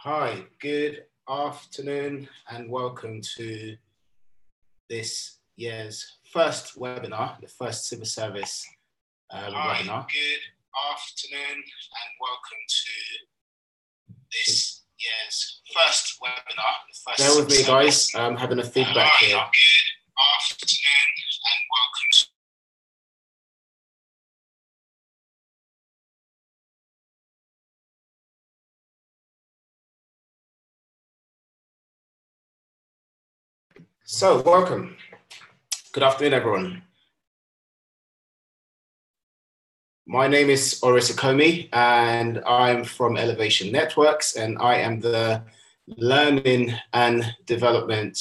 Hi, good afternoon and welcome to this year's first webinar, the first civil service webinar. Good afternoon and welcome to this year's first webinar. Bear with me guys, I'm having a feedback here. Good afternoon and welcome to So, welcome. Good afternoon, everyone. My name is Orisa and I'm from Elevation Networks, and I am the Learning and Development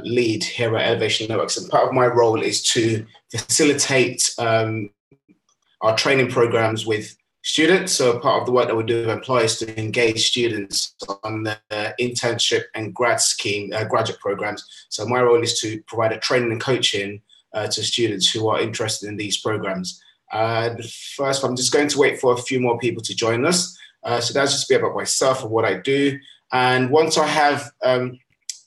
lead here at Elevation Networks. And part of my role is to facilitate our training programs with students. So part of the work that we do with employers to engage students on the internship and graduate programs. So my role is to provide a training and coaching to students who are interested in these programs. First, I'm just going to wait for a few more people to join us. So that's just a bit about myself and what I do. And once I have,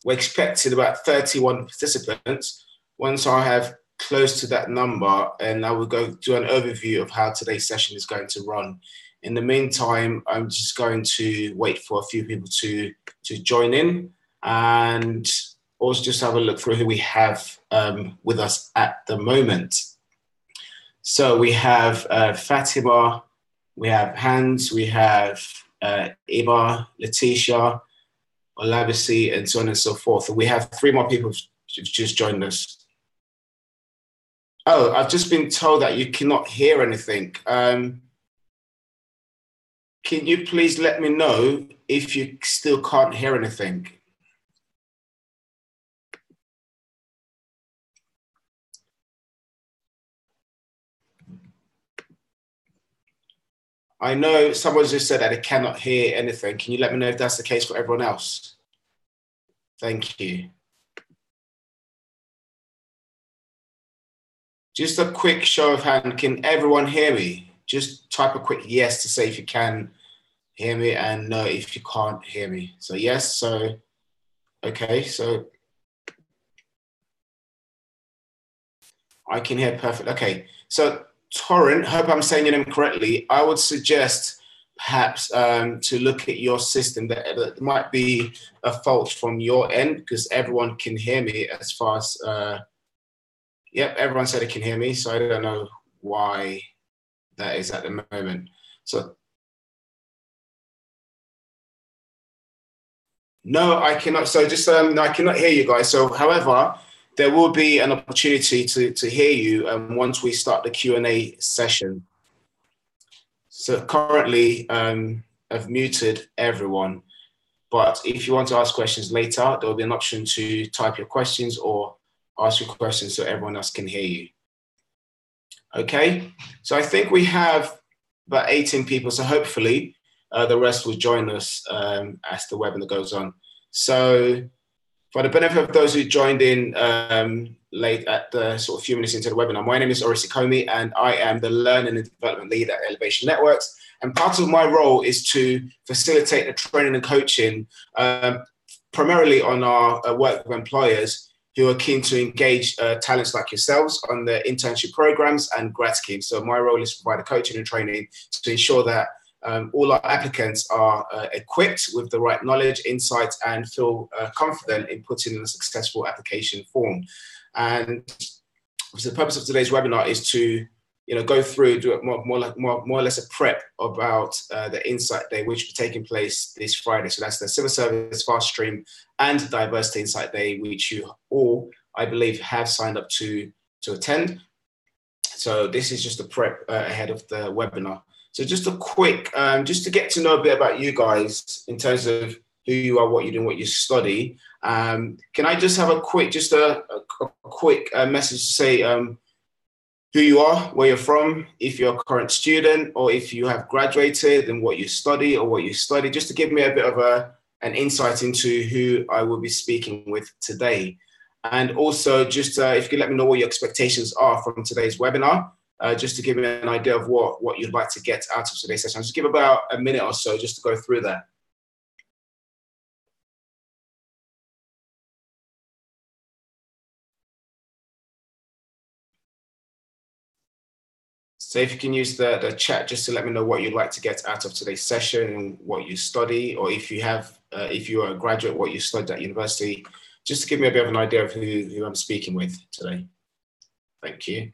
we're expecting about 31 participants. Once I have close to that number, and I will go do an overview of how today's session is going to run. In the meantime, I'm just going to wait for a few people to join in, and also just have a look through who we have with us at the moment. So we have Fatima, we have Hans, we have Iba, Letitia, Olabisi, and so on and so forth. And we have 3 more people who've just joined us. Oh, I've just been told that you cannot hear anything. Can you please let me know if you still can't hear anything? I know someone just said that they cannot hear anything. Can you let me know if that's the case for everyone else? Thank you. Just a quick show of hand. Can everyone hear me? Just type a quick yes to say if you can hear me, and no if you can't hear me. So yes, so, okay, so I can hear perfect. Okay, so Torrent, hope I'm saying your name correctly. I would suggest perhaps to look at your system. That might be a fault from your end, because everyone can hear me as far as, yep, everyone said they can hear me, so I don't know why that is at the moment. So, no, I cannot. So just, no, I cannot hear you guys. So, however, there will be an opportunity to hear you once we start the Q&A session. So currently, I've muted everyone, but if you want to ask questions later, there will be an option to type your questions or ask your questions so everyone else can hear you. Okay, so I think we have about 18 people, so hopefully the rest will join us as the webinar goes on. So for the benefit of those who joined in late at the sort of few minutes into the webinar, my name is Orisa and I am the Learning and Development Lead at Elevation Networks. And part of my role is to facilitate the training and coaching primarily on our work with employers who are keen to engage talents like yourselves on the internship programs and grad schemes. So my role is to provide the coaching and training to ensure that all our applicants are equipped with the right knowledge, insights, and feel confident in putting in a successful application form. And so the purpose of today's webinar is to go through, do it more or less a prep about the Insight Day, which will be taking place this Friday. So that's the Civil Service Fast Stream and Diversity Insight Day, which you all, I believe, have signed up to attend. So this is just a prep ahead of the webinar. So just a quick, just to get to know a bit about you guys in terms of who you are, what you do, what you study. Can I just have a quick, message to say who you are, where you're from, if you're a current student, or if you have graduated and what you study or what you study, just to give me a bit of an insight into who I will be speaking with today. And also just if you could let me know what your expectations are from today's webinar, just to give me an idea of what you'd like to get out of today's session. I'll just give about a minute or so just to go through that. So if you can use the chat just to let me know what you'd like to get out of today's session and what you study, or if you have, if you are a graduate, what you studied at university, just to give me a bit of an idea of who I'm speaking with today. Thank you.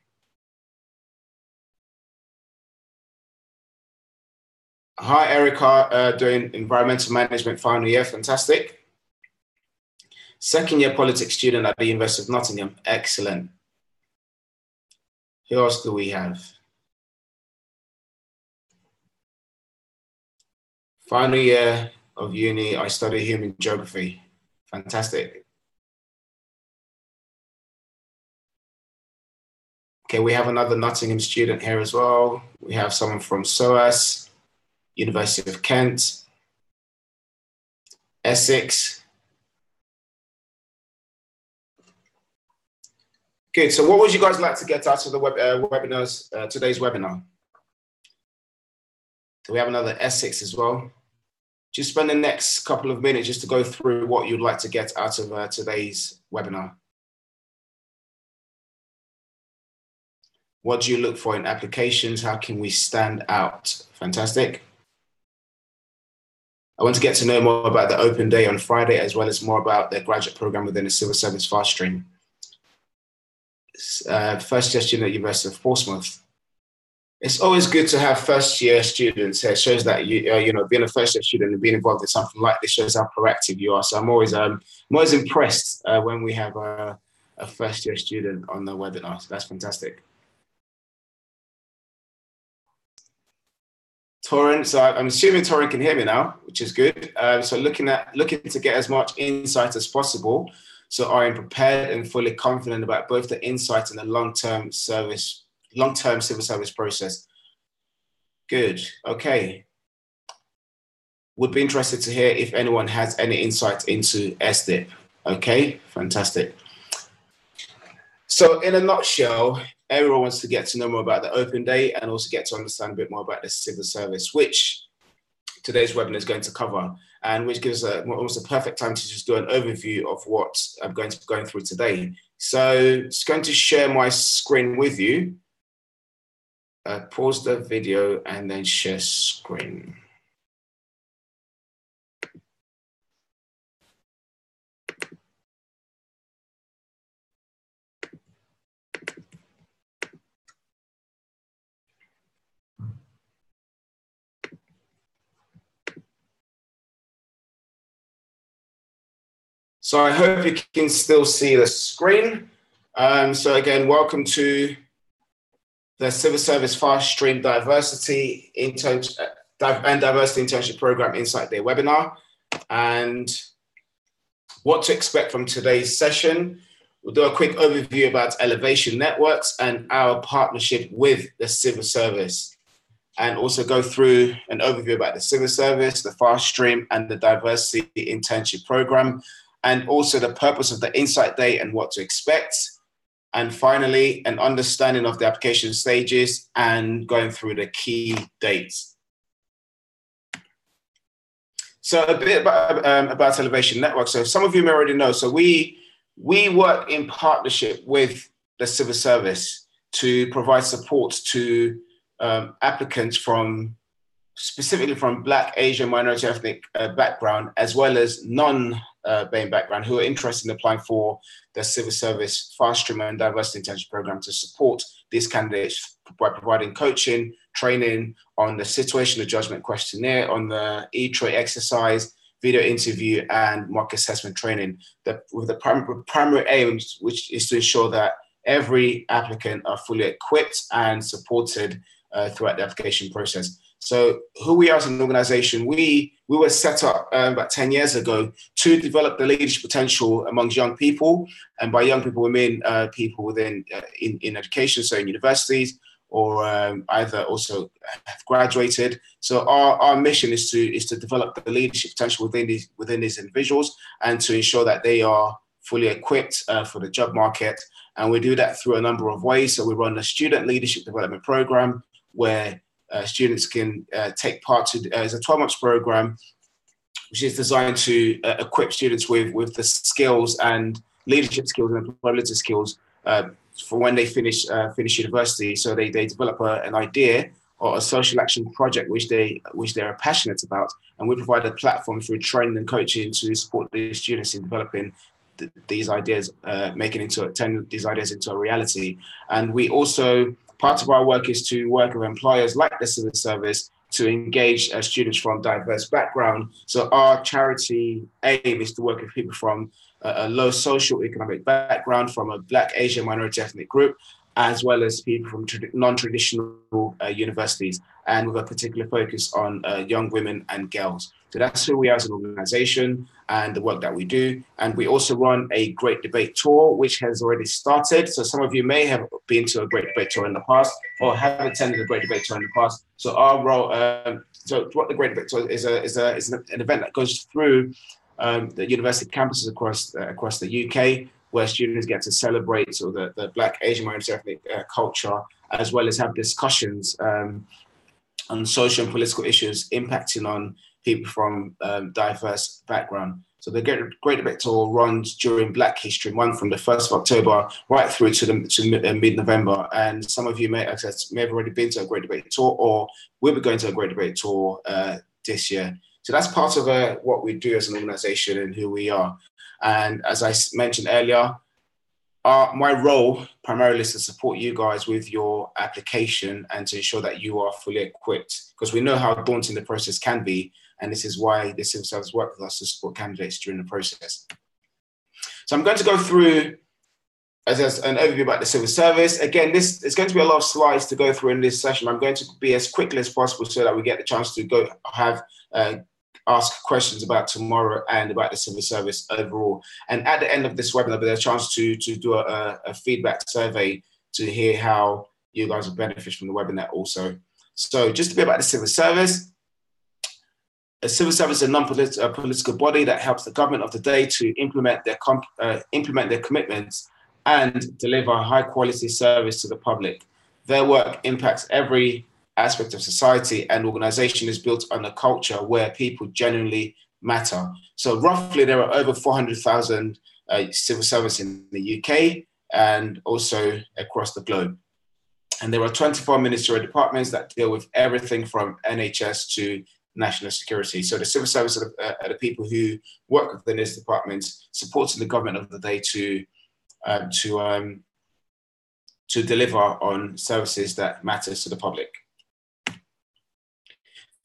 Hi, Erica, doing environmental management final year, fantastic. Second year politics student at the University of Nottingham, excellent. Who else do we have? Final year of uni, I study human geography. Fantastic. Okay, we have another Nottingham student here as well. We have someone from SOAS, University of Kent, Essex. Good, so what would you guys like to get out of the webinars, today's webinar? Do we have another Essex as well? Just spend the next couple of minutes just to go through what you'd like to get out of today's webinar. What do you look for in applications? How can we stand out? Fantastic. I want to get to know more about the open day on Friday, as well as more about the graduate program within the civil service fast stream. First year student at University of Portsmouth. It's always good to have first year students here. It shows that you know, being a first year student and being involved in something like this shows how proactive you are. So I'm always impressed when we have a first year student on the webinar. So that's fantastic. Torrent, so I'm assuming Torrent can hear me now, which is good. So looking to get as much insight as possible, so I am prepared and fully confident about both the insight and the long-term civil service process. Good, okay. Would be interested to hear if anyone has any insight into SDIP. Okay, fantastic. So in a nutshell, everyone wants to get to know more about the open day and also get to understand a bit more about the civil service, which today's webinar is going to cover, and which gives almost a perfect time to just do an overview of what I'm going to be going through today. So just going to share my screen with you. Pause the video and then share screen. So I hope you can still see the screen. So again, welcome to the Civil Service Fast Stream Diversity Internship Program Insight Day webinar. And what to expect from today's session. We'll do a quick overview about elevation networks and our partnership with the civil service, and also go through an overview about the civil service, the fast stream, and the diversity internship program, and also the purpose of the Insight Day and what to expect. And finally, an understanding of the application stages and going through the key dates. So a bit about Elevation Network. So some of you may already know, so we work in partnership with the civil service to provide support to applicants specifically from Black, Asian, minority ethnic background, as well as non-BAME background, who are interested in applying for the civil service fast stream and diversity internship program, to support these candidates by providing coaching, training on the Situational Judgement questionnaire, on the e-tray exercise, video interview, and mock assessment training. With the primary aim, which is to ensure that every applicant are fully equipped and supported throughout the application process. So who we are as an organization, we were set up about 10 years ago to develop the leadership potential amongst young people. And by young people, we mean people within in education, so in universities, or either also have graduated. So our mission is to develop the leadership potential within these individuals, and to ensure that they are fully equipped for the job market. And we do that through a number of ways. So we run a student leadership development program where students can take part to, as a 12-month program, which is designed to equip students with the skills and leadership skills and employability skills for when they finish university. So they develop an idea or a social action project which they are passionate about, and we provide a platform through training and coaching to support these students in developing these ideas, turning these ideas into a reality. And we also, part of our work is to work with employers like the civil service to engage students from diverse backgrounds. So our charity aim is to work with people from a low social economic background, from a Black, Asian, minority ethnic group, as well as people from non-traditional universities, and with a particular focus on young women and girls. So that's who we are as an organization and the work that we do. And we also run a Great Debate Tour, which has already started. So some of you may have been to a Great Debate Tour in the past or have attended a Great Debate Tour in the past. So our role, so what the Great Debate Tour is an event that goes through the university campuses across the UK, where students get to celebrate sort of the Black, Asian, minority ethnic culture, as well as have discussions on social and political issues impacting on people from diverse background. So the Great Debate Tour runs during Black History Month from the 1st of October right through to mid-November. And some of you may have already been to a Great Debate Tour or will be going to a Great Debate Tour this year. So that's part of what we do as an organization and who we are. And as I mentioned earlier, my role primarily is to support you guys with your application and to ensure that you are fully equipped, because we know how daunting the process can be. And this is why the civil service work with us to support candidates during the process. So I'm going to go through as an overview about the civil service. Again, this is going to be a lot of slides to go through in this session. I'm going to be as quickly as possible so that we get the chance to ask questions about tomorrow and about the civil service overall. And at the end of this webinar, there'll be a chance to do a feedback survey to hear how you guys will benefit from the webinar also. So just a bit about the civil service. A civil service is a non-political body that helps the government of the day to implement their commitments and deliver high quality service to the public. Their work impacts every aspect of society, and organization is built on a culture where people genuinely matter. So roughly there are over 400,000 civil servants in the UK and also across the globe. And there are 24 ministerial departments that deal with everything from NHS to national security. So the civil service are the people who work within these departments, supporting the government of the day to deliver on services that matters to the public.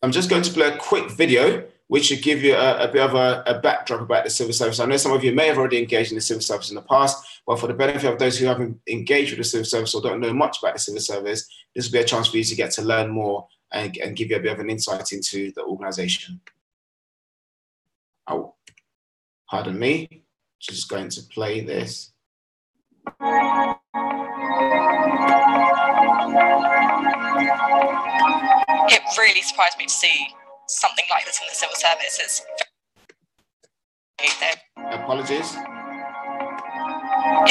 I'm just going to play a quick video, which should give you a bit of a backdrop about the civil service. I know some of you may have already engaged in the civil service in the past, but for the benefit of those who haven't engaged with the civil service or don't know much about the civil service, this will be a chance for you to get to learn more and give you a bit of an insight into the organization. Oh, pardon me, just going to play this. It really surprised me to see something like this in the civil service. Apologies.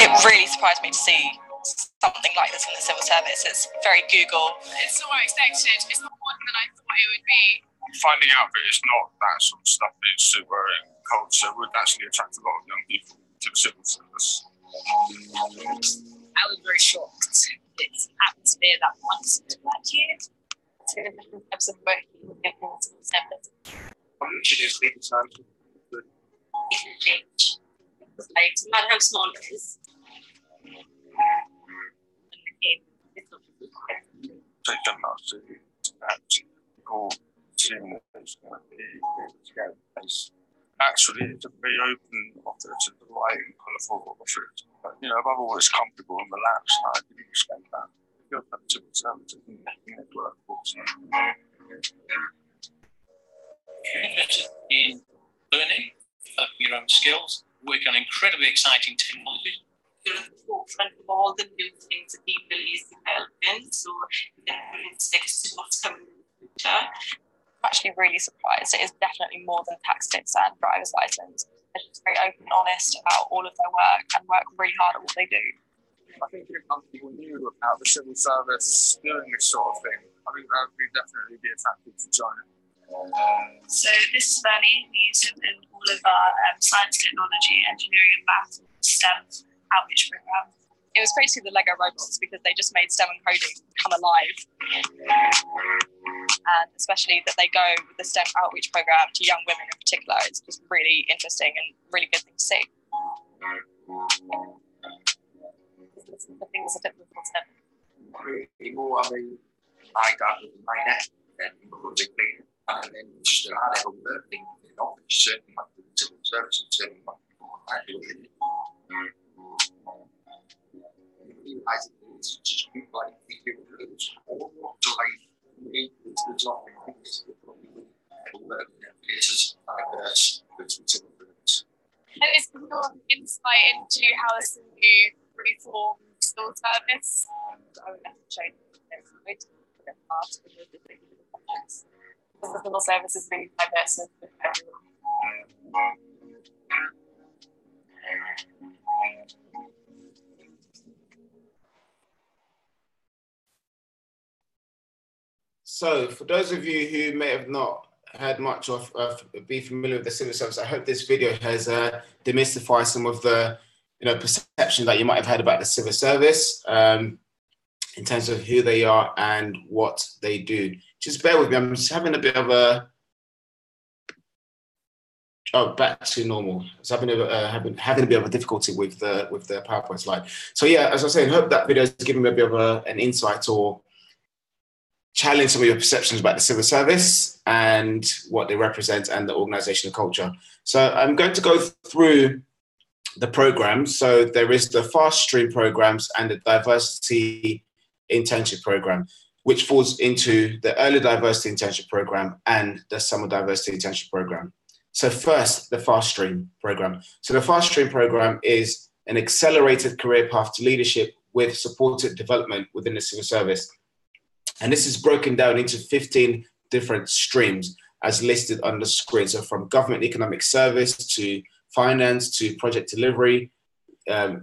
It really surprised me to see something like this in the civil service. It's very Google. It's not what I expected. It's not more than I thought it would be. Finding out that it's not that sort of stuff that is super culture would actually attract a lot of young people to the civil service. I was very shocked. It's an atmosphere that wants to work here. To different types of working with different civil service. Introduce legal terms. Change. It's like, no matter how small it is. Take them out to people seeing those actually it's a very open offer to the right and colourful offer. But you know, above all it's comfortable and relaxed. I really respect that. You're a civil service and making it work also. Interested in learning, developing your own skills, working on incredibly exciting technology. You're at the forefront of all the new things that people is developing, so it's next to what's coming in the future. I'm actually really surprised. It is definitely more than tax tips and driver's license. They're just very open and honest about all of their work and work really hard at what they do. I think if people knew about the civil service doing this sort of thing, I think that would definitely be attractive to join. So this valley, we use it in all of our science, technology, engineering and maths, STEM outreach programs. it was great to see the Lego robots because they just made STEM and coding come alive. And especially that they go with the STEM outreach program to young women in particular. It's just really interesting and really good thing to see. I think it's a different concept. More, I mean, I got the main act and basically, and then just a high level thing, you know, certainly like the civil service and certainly like it's just people like it's all delayed. It's not cases diverse. Is there insight into how this new reform civil service? I would have to show you the past because the civil service is really diverse and for everyone. So for those of you who may have not had much of be familiar with the civil service, I hope this video has demystified some of the perception that you might have had about the civil service in terms of who they are and what they do. Just bear with me, I'm just having a bit of a back to normal. It's having a bit of a difficulty with the PowerPoint slide. So yeah, as I was saying, I hope that video has given me a bit of an insight or challenge some of your perceptions about the civil service and what they represent and the organizational culture. So I'm going to go through the programs. So there is the fast stream programs and the diversity internship program, which falls into the early diversity internship program and the summer diversity internship program. So first, the fast stream program. So the fast stream program is an accelerated career path to leadership with supported development within the civil service. And this is broken down into 15 different streams as listed on the screen. So from government economic service to finance to project delivery,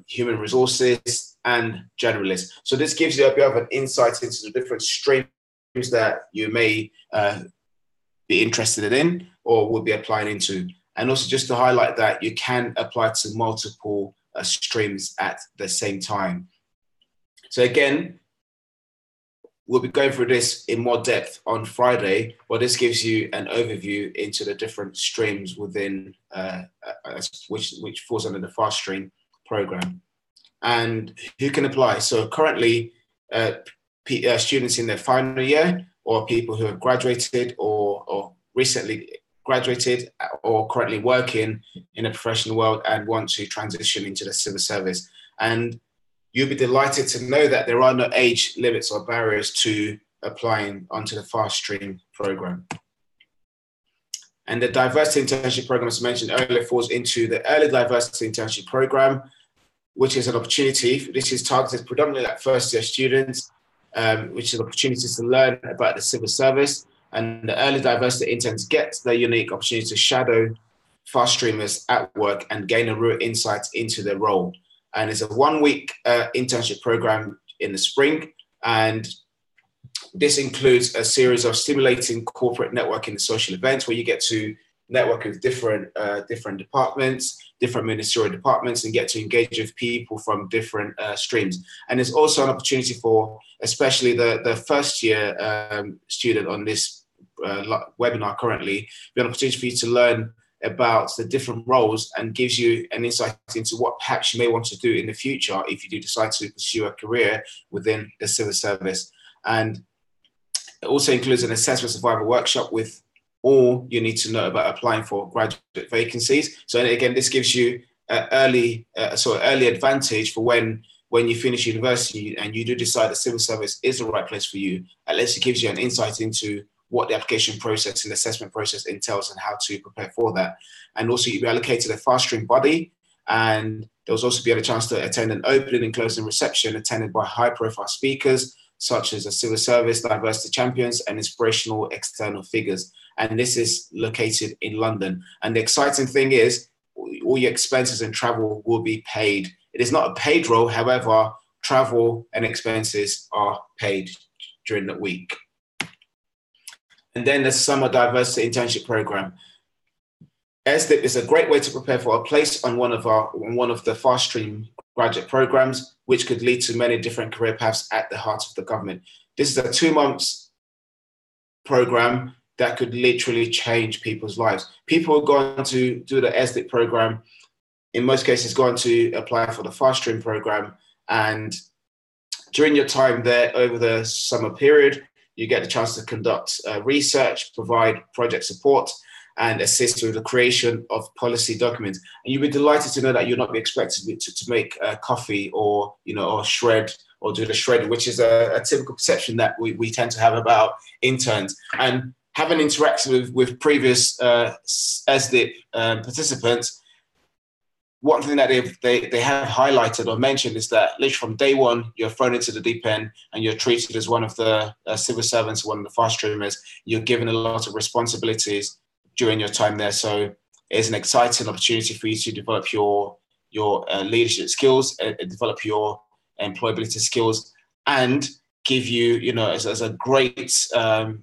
human resources, and generalist. So this gives you a bit of an insight into the different streams that you may be interested in or will be applying into. And also just to highlight that you can apply to multiple streams at the same time. So again, we'll be going through this in more depth on Friday, but this gives you an overview into the different streams within which falls under the fast stream program and who can apply. So currently students in their final year or people who have graduated or recently graduated or currently working in the professional world and want to transition into the civil service. And you'll be delighted to know that there are no age limits or barriers to applying onto the fast stream program. And the diversity internship program, as mentioned earlier, falls into the early diversity internship program, which is an opportunity. This is targeted predominantly at first year students, which is opportunities to learn about the civil service. And the early diversity interns get the unique opportunity to shadow fast streamers at work and gain a real insight into their role. And it's a 1-week internship program in the spring. And this includes a series of stimulating corporate networking and social events where you get to network with different departments, different ministerial departments, and get to engage with people from different streams. And there's also an opportunity for, especially the first year student on this webinar currently, an opportunity for you to learn about the different roles and gives you an insight into what perhaps you may want to do in the future if you do decide to pursue a career within the civil service. And it also includes an assessment survival workshop with all you need to know about applying for graduate vacancies. So again, this gives you an early advantage for when you finish university and you do decide the civil service is the right place for you. At least it gives you an insight into what the application process and assessment process entails and how to prepare for that. And also you'll be allocated a fast stream body, and there'll also be a chance to attend an opening and closing reception attended by high profile speakers, such as the civil service, diversity champions, and inspirational external figures. And this is located in London. And the exciting thing is all your expenses and travel will be paid. It is not a paid role, however, travel and expenses are paid during the week. And then the summer diversity internship program. SDIP is a great way to prepare for a place on one of the fast stream graduate programs. which could lead to many different career paths at the heart of the government. This is a 2 months program that could literally change people's lives. People are going to do the SDIP program, in most cases going to apply for the fast stream program, and during your time there over the summer period, you get the chance to conduct research, provide project support, and assist with the creation of policy documents. And you'll be delighted to know that you'll not be expected to make coffee or, or shred or do the shredding, which is a typical perception that we tend to have about interns. And having interacted with previous SDIP participants, one thing that they have highlighted or mentioned is that literally from day one, you're thrown into the deep end and you're treated as one of the civil servants, one of the fast streamers. You're given a lot of responsibilities during your time there. So it's an exciting opportunity for you to develop your leadership skills, develop your employability skills, and give you, as a great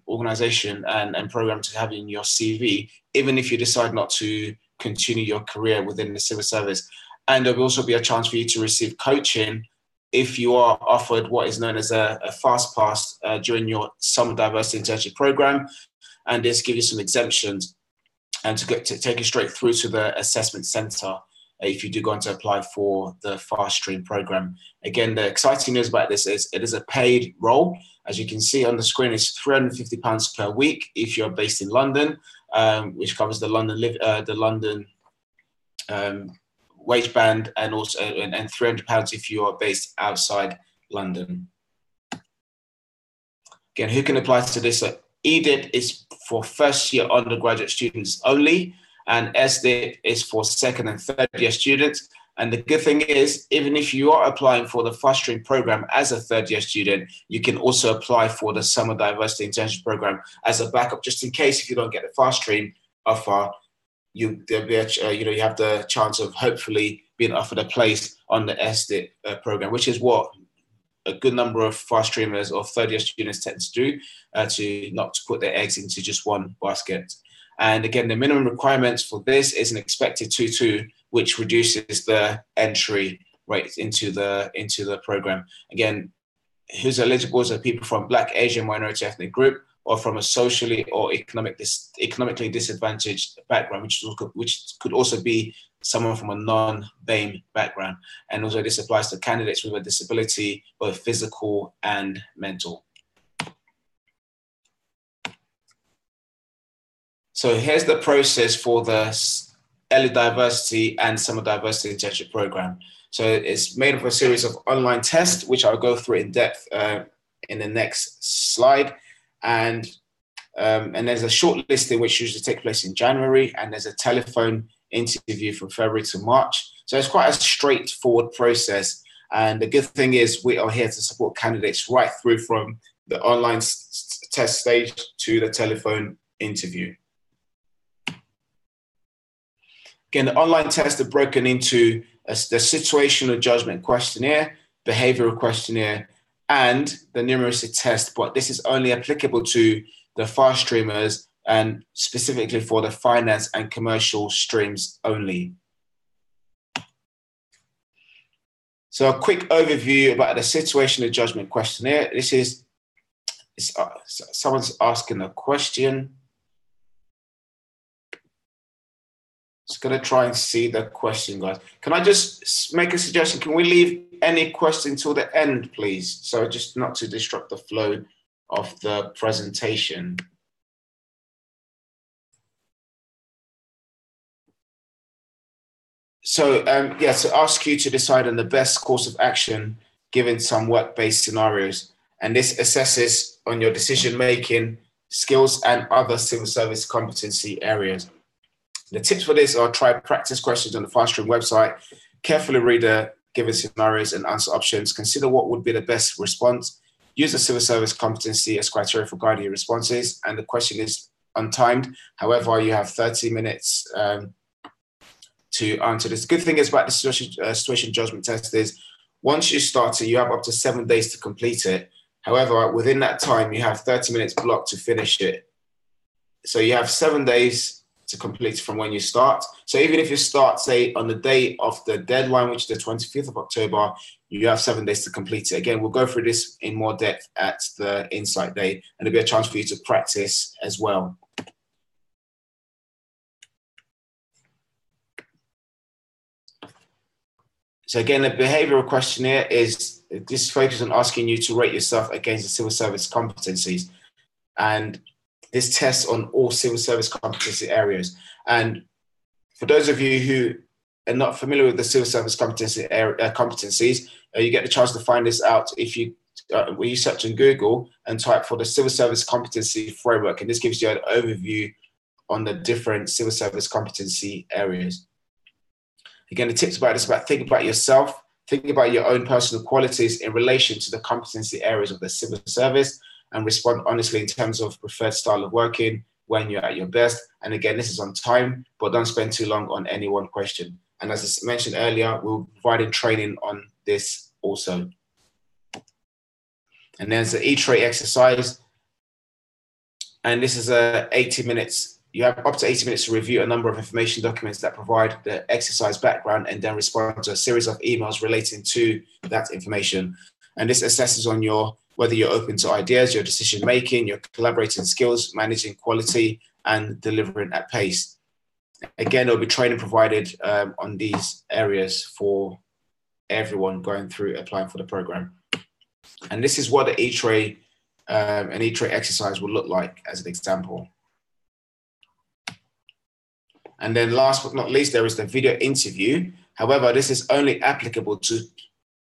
organization and program to have in your CV, even if you decide not to continue your career within the civil service. And there will also be a chance for you to receive coaching if you are offered what is known as a fast pass during your summer diversity internship program. And this gives you some exemptions and to take you straight through to the assessment center if you do go on to apply for the fast stream program. Again, the exciting news about this is it is a paid role. As you can see on the screen, it's £350 per week if you're based in London, which covers the London wage band, and also and £300 if you are based outside London. Again, who can apply to this? So EDIP is for first-year undergraduate students only, and SDIP is for second and third-year students. And the good thing is, even if you are applying for the fast stream program as a third-year student, you can also apply for the summer diversity internship program as a backup, just in case if you don't get the fast stream offer, you have the chance of hopefully being offered a place on the SDIP program, which is what a good number of fast streamers or third-year students tend to do, to not to put their eggs into just one basket. And again, the minimum requirements for this is an expected 2.2, which reduces the entry rate into the program. Again, who's eligible are people from Black, Asian, minority ethnic group, or from a socially or economically disadvantaged background, which could also be someone from a non-BAME background. And also this applies to candidates with a disability, both physical and mental. So here's the process for the early diversity and summer diversity internship program. So it's made up of a series of online tests, which I'll go through in depth in the next slide. And there's a short listing which usually takes place in January, and there's a telephone interview from February to March. So it's quite a straightforward process. And the good thing is we are here to support candidates right through from the online test stage to the telephone interview. Again, the online tests are broken into the Situational Judgement Questionnaire, Behavioural Questionnaire, and the numeracy test, but this is only applicable to the fast streamers and specifically for the finance and commercial streams only. So a quick overview about the Situational Judgement Questionnaire. This is, someone's asking a question. Just gonna try and see the question, guys. Can I just make a suggestion? Can we leave any question till the end, please? So just not to disrupt the flow of the presentation. So to ask you to decide on the best course of action given some work-based scenarios. And this assesses on your decision-making skills and other civil service competency areas. The tips for this are try practice questions on the FastStream website, carefully read the given scenarios and answer options, consider what would be the best response, use the civil service competency as criteria for guiding your responses, and the question is untimed. However, you have 30 minutes to answer this. The good thing is about the situation judgment test is once you start it, you have up to 7 days to complete it. However, within that time, you have 30 minutes blocked to finish it. So you have 7 days to complete from when you start. So even if you start, say, on the day of the deadline, which is the 25th of October, you have 7 days to complete it. Again, we'll go through this in more depth at the Insight Day, and there'll be a chance for you to practice as well. So again, the behavioural questionnaire is this focus on asking you to rate yourself against the civil service competencies. And this tests on all civil service competency areas. And for those of you who are not familiar with the civil service competencies, you get the chance to find this out if you when you search in Google and type for the civil service competency framework. And this gives you an overview on the different civil service competency areas. Again, the tips about this about think about yourself, think about your own personal qualities in relation to the competency areas of the civil service, and respond honestly in terms of preferred style of working when you're at your best. And again, this is on time, but don't spend too long on any one question. And as I mentioned earlier, we'll be providing training on this also. And there's the E-tray exercise. And this is 80 minutes. You have up to 80 minutes to review a number of information documents that provide the exercise background and then respond to a series of emails relating to that information. And this assesses on whether you're open to ideas, your decision making, your collaborating skills, managing quality, and delivering at pace. Again, there'll be training provided on these areas for everyone going through applying for the program. And this is what the E-tray, an E-tray exercise will look like as an example. And then last but not least, there is the video interview. However, this is only applicable to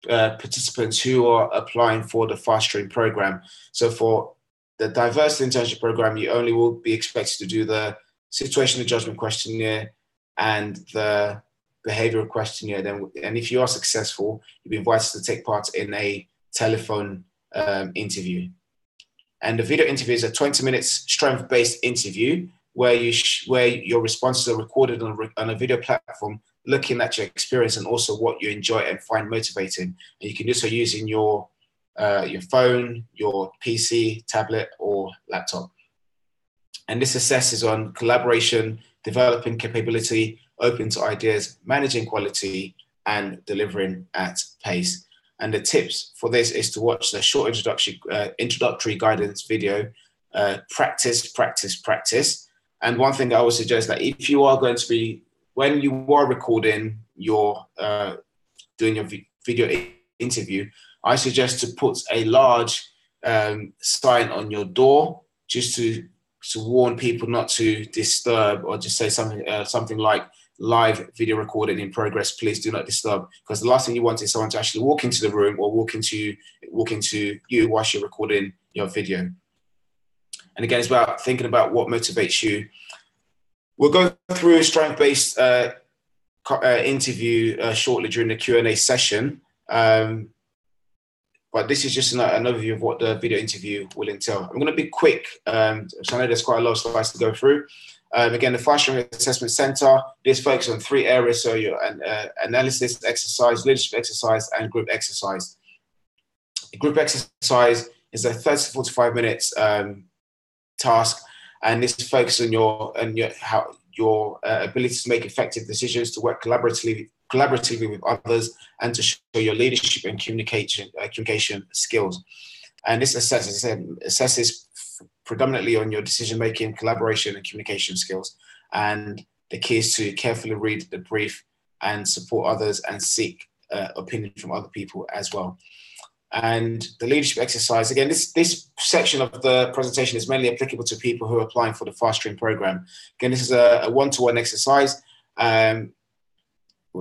participants who are applying for the fast stream program. So for the diversity internship program, you only will be expected to do the situational judgment questionnaire and the behavioural questionnaire. And if you are successful, you'll be invited to take part in a telephone interview. And the video interview is a 20 minutes strength-based interview where your responses are recorded on a video platform, looking at your experience and also what you enjoy and find motivating. And you can do so using your phone, your PC, tablet, or laptop. And this assesses on collaboration, developing capability, open to ideas, managing quality, and delivering at pace. And the tips for this is to watch the short introductory guidance video, practice. And one thing I would suggest that if you are going to be, when you are recording your, doing your video interview, I suggest to put a large sign on your door just to warn people not to disturb, or just say something like live video recording in progress, please do not disturb, because the last thing you want is someone to actually walk into the room or walk into you whilst you're recording your video. And again, it's about thinking about what motivates you. We'll go through a strength-based interview shortly during the Q&A session. But this is just an overview of what the video interview will entail. I'm going to be quick, so I know there's quite a lot of slides to go through. Again, the Fast Stream Assessment Center, this focuses on 3 areas. So your analysis exercise, leadership exercise, and group exercise. The group exercise is a 30 to 45 minutes task, and this focuses on your ability to make effective decisions, to work collaboratively with others, and to show your leadership and communication skills. And this assesses predominantly on your decision-making, collaboration, and communication skills. And the key is to carefully read the brief and support others and seek opinion from other people as well. And the leadership exercise, again, this section of the presentation is mainly applicable to people who are applying for the Fast Stream program. Again, this is a one-to-one exercise.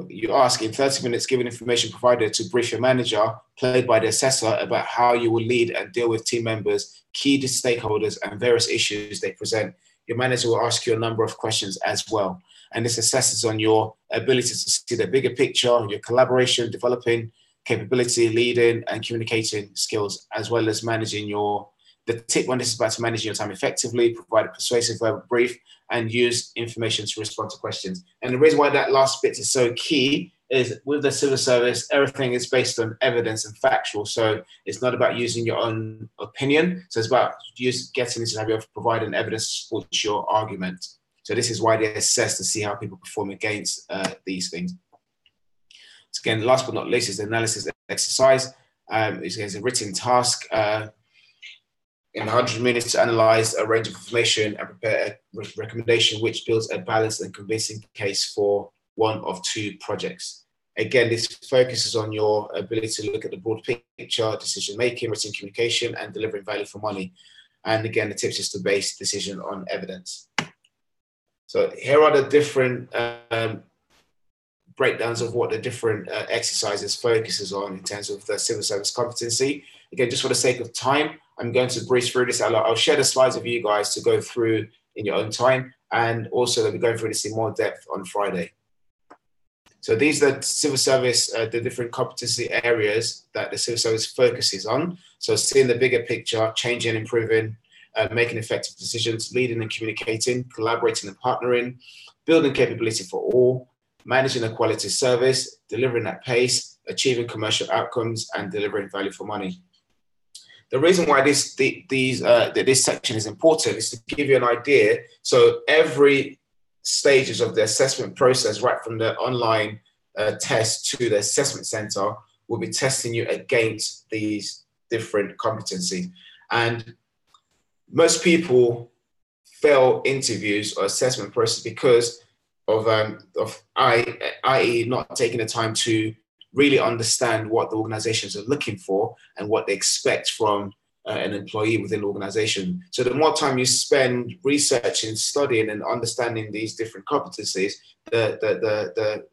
You ask in 30 minutes, given information provided, to brief your manager, played by the assessor, about how you will lead and deal with team members, key stakeholders, and various issues they present. Your manager will ask you a number of questions as well. And this assesses on your ability to see the bigger picture, your collaboration, developing capability, leading, and communicating skills, as well as managing the tip one is about to manage your time effectively, provide a persuasive verbal brief, and use information to respond to questions. And the reason why that last bit is so key is with the civil service, everything is based on evidence and factual. So it's not about using your own opinion. So it's about getting this to have you provide an evidence to support your argument. So this is why they assess to see how people perform against these things. So again, last but not least is the analysis exercise. It's a written task in 100 minutes to analyze a range of information and prepare a recommendation which builds a balanced and convincing case for one of two projects. Again, this focuses on your ability to look at the broad picture, decision-making, written communication, and delivering value for money. And again, the tips is to base decision on evidence. So here are the different breakdowns of what the different exercises focuses on in terms of the civil service competency. Again, just for the sake of time, I'm going to breeze through this. I'll share the slides with you guys to go through in your own time. And also they'll be going through this in more depth on Friday. So these are the civil service, the different competency areas that the civil service focuses on. So seeing the bigger picture, changing, improving, making effective decisions, leading and communicating, collaborating and partnering, building capability for all, managing a quality service, delivering at pace, achieving commercial outcomes, and delivering value for money. The reason why this section is important is to give you an idea. So every stages of the assessment process, right from the online test to the assessment center, will be testing you against these different competencies. And most people fail interviews or assessment process because of i.e. not taking the time to really understand what the organizations are looking for and what they expect from an employee within the organization. So the more time you spend researching, studying, and understanding these different competencies, the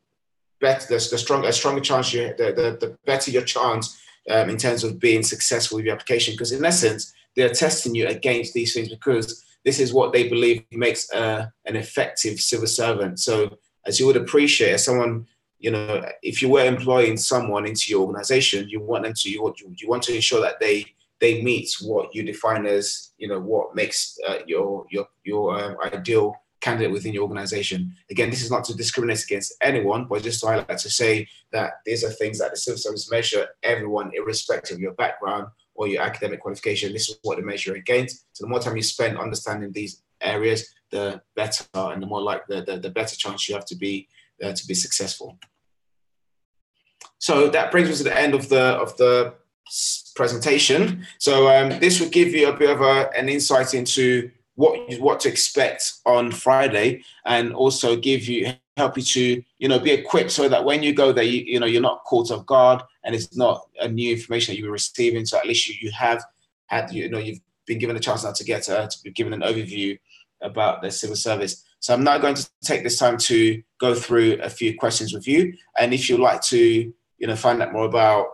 stronger chance the better your chance in terms of being successful with your application. Because in essence, they're testing you against these things because this is what they believe makes an effective civil servant. So as you would appreciate, as someone, you know, if you were employing someone into your organization, you want them to, you want to ensure that they meet what you define as, you know, what makes your ideal candidate within your organization. Again, this is not to discriminate against anyone, but just to highlight, to say that these are things that the civil service measure everyone, irrespective of your background or your academic qualification. This is what they measure against. So the more time you spend understanding these areas, the better, and the more like the better chance you have to be successful. So that brings us to the end of the presentation. So this will give you a bit of an insight into what to expect on Friday, and also help you to, you know, be equipped so that when you go there, you know, you're not caught off guard and it's not a new information that you're receiving. So at least you have had, you know, you've been given a chance now to be given an overview about the civil service. So I'm now going to take this time to go through a few questions with you. And if you'd like to, you know, find out more about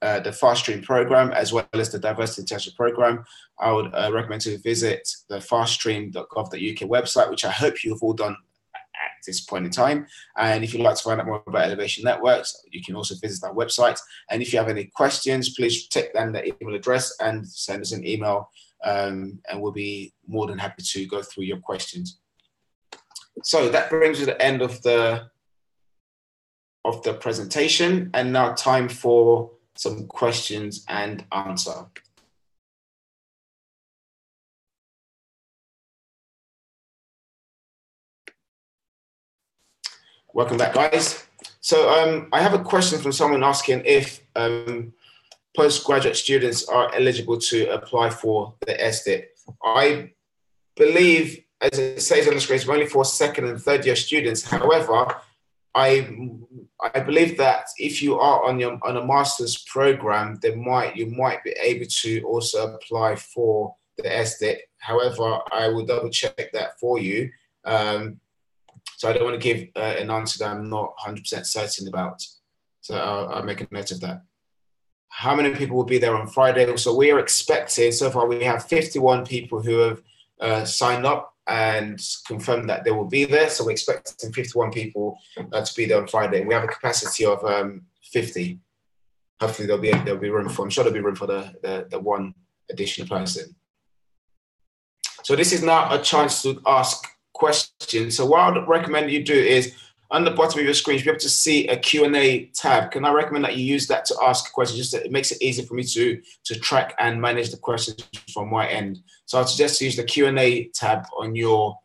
the Fast Stream program as well as the Diversity Internship program, I would recommend to visit the faststream.gov.uk website, which I hope you've all done at this point in time. And if you'd like to find out more about Elevation Networks, you can also visit our website. And if you have any questions, please take down the email address and send us an email, and we'll be more than happy to go through your questions. So that brings us to the end of the presentation, and now time for some questions and answer. Welcome back, guys. So I have a question from someone asking if postgraduate students are eligible to apply for the SDIP. I believe, as it says on the screen, it's only for second and third year students. However, I believe that if you are on a master's program, you might be able to also apply for the SDIP. However, I will double check that for you. So I don't want to give an answer that I'm not 100% certain about. So I'll make a note of that. How many people will be there on Friday? So we are expecting, so far we have 51 people who have signed up and confirmed that they will be there. So we're expecting 51 people to be there on Friday. We have a capacity of 50. Hopefully there'll be room for, I'm sure there'll be room for the one additional person. So this is now a chance to ask questions. So what I'd recommend you do is, on the bottom of your screen, you'll be able to see a Q&A tab. Can I recommend that you use that to ask questions? Just that it makes it easy for me to track and manage the questions from my end. So I'd suggest to use the Q&A tab on your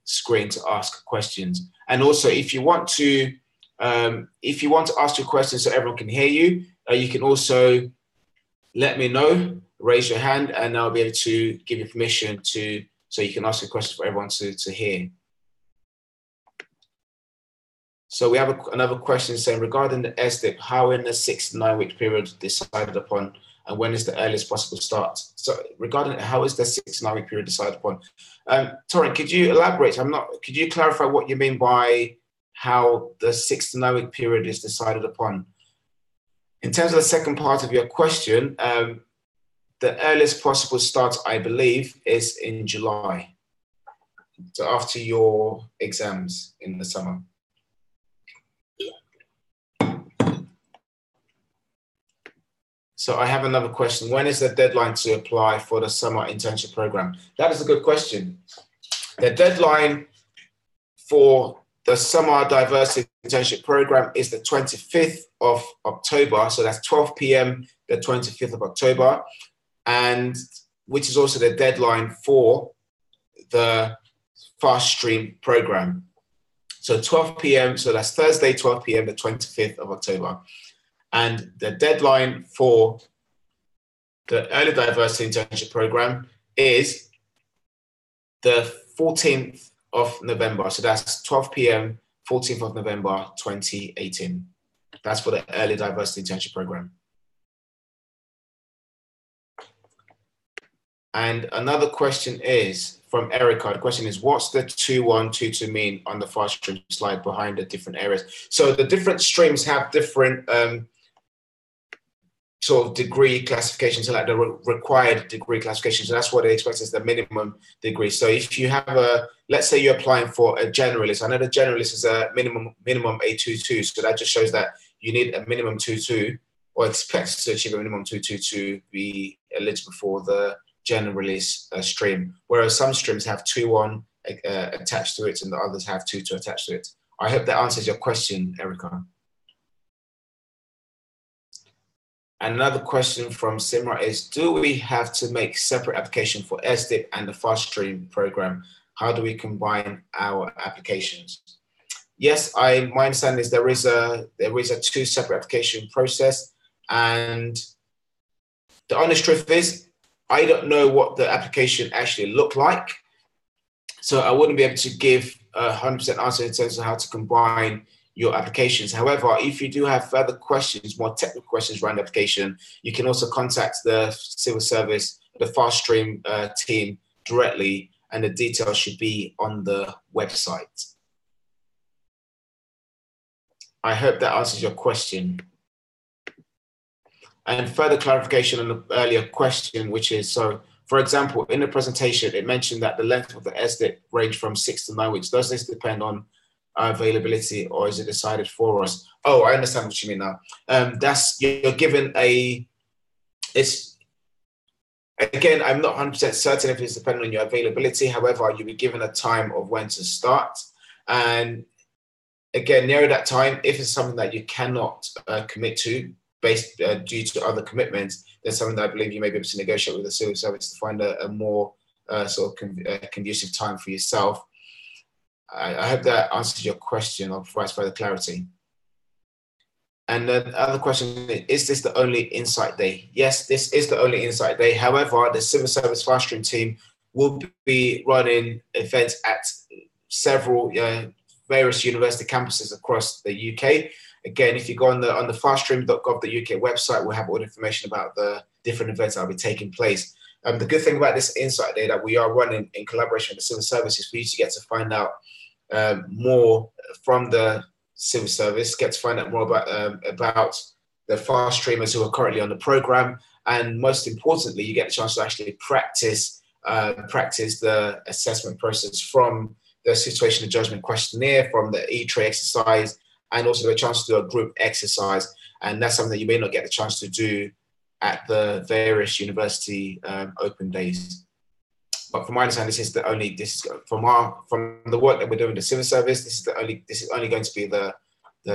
screen to ask questions. And also, if you want to ask your questions so everyone can hear you, you can also let me know, raise your hand, and I'll be able to give you permission so you can ask a question for everyone to hear. So we have another question saying, regarding the SDIP, how in the 6 to 9 week period decided upon, and when is the earliest possible start? So regarding how is the 6 to 9 week period decided upon? Torrin, could you elaborate? Could you clarify what you mean by how the 6 to 9 week period is decided upon? In terms of the second part of your question, the earliest possible start, I believe, is in July. So after your exams in the summer. So I have another question. When is the deadline to apply for the summer internship program? That is a good question. The deadline for the summer diversity internship program is the 25th of October. So that's 12 p.m. the 25th of October, and which is also the deadline for the fast stream program. So 12 p.m. So that's Thursday, 12 p.m. the 25th of October. And the deadline for the early diversity internship program is the 14th of November. So that's 12 p.m., 14th of November, 2018. That's for the early diversity internship program. And another question is from Erica. The question is, what's the 2122 mean on the fast stream slide behind the different areas? So the different streams have different sort of degree classifications, so like the required degree classification. So that's what they expect is the minimum degree. So if you have let's say you're applying for a generalist, I know the generalist is a minimum A22, so that just shows that you need a minimum 22 or expect to achieve a minimum 22 to be eligible for the generalist stream. Whereas some streams have 2-1 attached to it and the others have 2-2 attached to it. I hope that answers your question, Erica. Another question from Simra is, do we have to make separate application for SDIP and the fast stream program? How do we combine our applications? Yes, my understanding is there is a 2 separate application process, and the honest truth is I don't know what the application actually looked like, so I wouldn't be able to give a 100% answer in terms of how to combine your applications. However, if you do have further questions, more technical questions around the application, you can also contact the civil service, the fast stream team directly, and the details should be on the website. I hope that answers your question. And further clarification on the earlier question, which is, so for example, in the presentation, it mentioned that the length of the SDIP range from 6 to 9 weeks. Does this depend on availability, or is it decided for us? Oh, I understand what you mean now. You're given it's, again, I'm not 100% certain if it's dependent on your availability. However, you'll be given a time of when to start. And again, near that time, if it's something that you cannot commit to based due to other commitments, there's something that I believe you may be able to negotiate with the civil service to find a more sort of conducive time for yourself. I hope that answers your question or provides further clarity. And the other question is this the only Insight Day? Yes, this is the only Insight Day. However, the Civil Service Fast Stream team will be running events at several various university campuses across the UK. Again, if you go on the faststream.gov.uk website, we'll have all the information about the different events that will be taking place. The good thing about this Insight Day that we are running in collaboration with the civil service is for you to get to find out more from the civil service, get to find out more about the fast streamers who are currently on the program, and most importantly, you get the chance to actually practice the assessment process from the Situational Judgement questionnaire, from the E-tray exercise, and also the chance to do a group exercise. And that's something that you may not get the chance to do at the various university open days. But from my understanding, from the work that we're doing in the civil service, this is only going to be the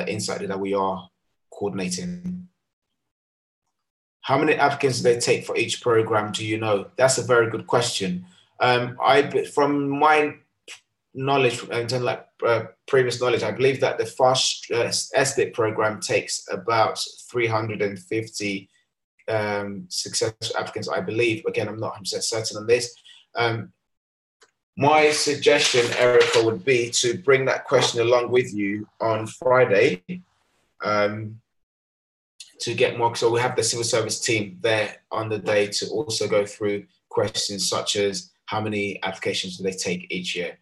Insight that we are coordinating. How many applicants do they take for each program? Do you know? That's a very good question. From my knowledge, in terms of like previous knowledge, I believe that the fast SDIP program takes about 350 successful applicants, I believe. Again, I'm not 100% certain on this. My suggestion, Erica, would be to bring that question along with you on Friday to get more. So we have the civil service team there on the day to also go through questions such as how many applications do they take each year.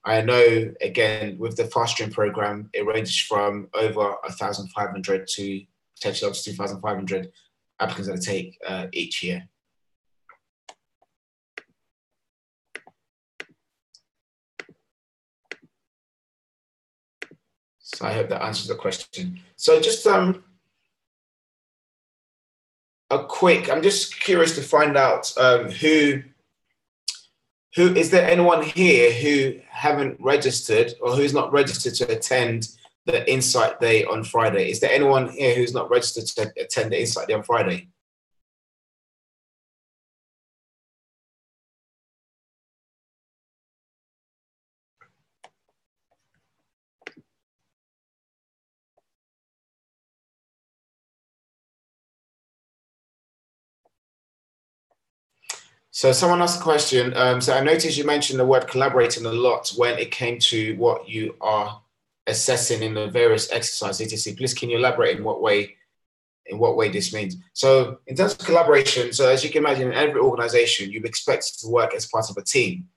I know, again, with the fast stream program, it ranges from over 1,500 to potentially up to 2,500 applicants that they take each year. So I hope that answers the question. So just a quick, I'm just curious to find out who is there anyone here who haven't registered or who's not registered to attend the Insight Day on Friday? Is there anyone here who's not registered to attend the Insight Day on Friday? So someone asked a question. So I noticed you mentioned the word collaborating a lot when it came to what you are assessing in the various exercises, etc. Please, can you elaborate in what way this means? So in terms of collaboration, so as you can imagine, in every organization, you expect to work as part of a team.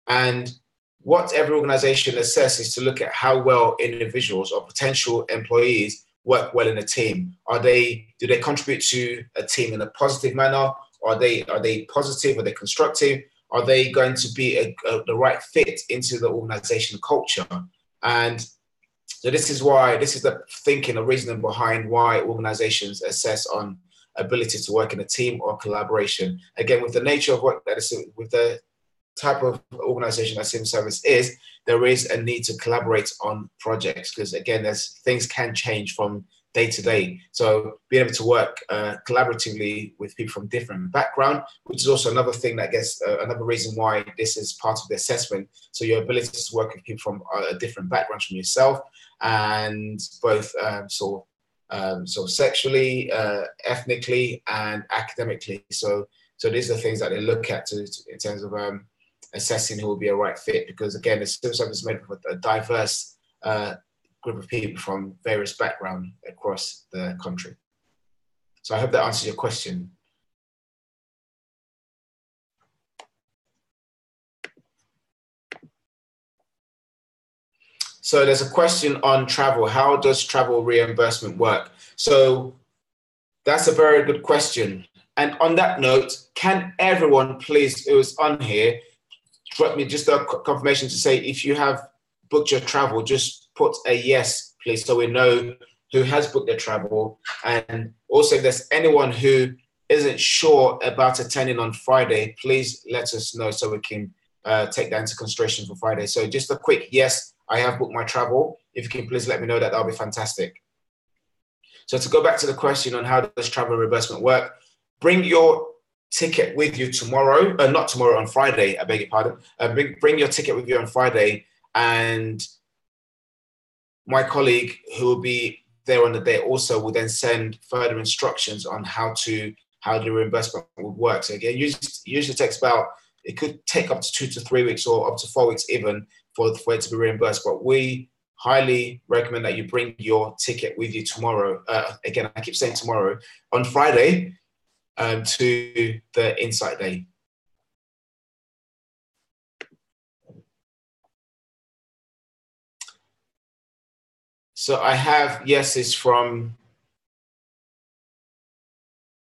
And what every organization assesses is to look at how well individuals or potential employees work well in a team. Do they contribute to a team in a positive manner? Are they positive? Are they constructive? Are they going to be the right fit into the organization culture? And so this is the thinking or reasoning behind why organizations assess on ability to work in a team or collaboration. Again, with the nature of work that is, with the type of organization that civil service is, there is a need to collaborate on projects because, again, things can change from day to day. So being able to work collaboratively with people from different background, which is also another thing that gets another reason why this is part of the assessment. So your ability to work with people from different backgrounds from yourself, and both sort of sexually, ethnically, and academically. So these are the things that they look at in terms of assessing who will be a right fit. Because again, the civil service is made up of a diverse group of people from various backgrounds across the country. So I hope that answers your question. So there's a question on travel. How does travel reimbursement work? So that's a very good question. And on that note, can everyone please, it was on here, drop me just a confirmation to say if you have booked your travel, just put a yes, please, so we know who has booked their travel. And also, if there's anyone who isn't sure about attending on Friday, please let us know so we can take that into consideration for Friday. So just a quick yes, I have booked my travel. If you can please let me know that, that'll be fantastic. So to go back to the question on how does travel reimbursement work, bring your ticket with you tomorrow, not tomorrow, on Friday, I beg your pardon. Bring your ticket with you on Friday, and my colleague who will be there on the day also will then send further instructions on how the reimbursement would work. So again, usually takes about, it could take up to 2 to 3 weeks or up to 4 weeks even for it to be reimbursed. But we highly recommend that you bring your ticket with you tomorrow. Again, I keep saying tomorrow, on Friday, to the Insight Day. So I have yeses from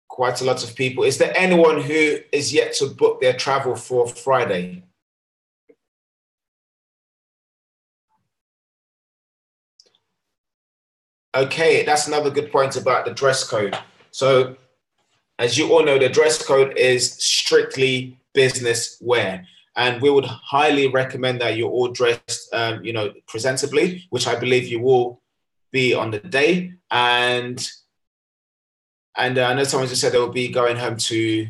quite a lot of people. Is there anyone who is yet to book their travel for Friday? Okay, that's another good point about the dress code. So as you all know, the dress code is strictly business wear. And we would highly recommend that you're all dressed, presentably, which I believe you will be on the day. And I know someone just said they will be going home to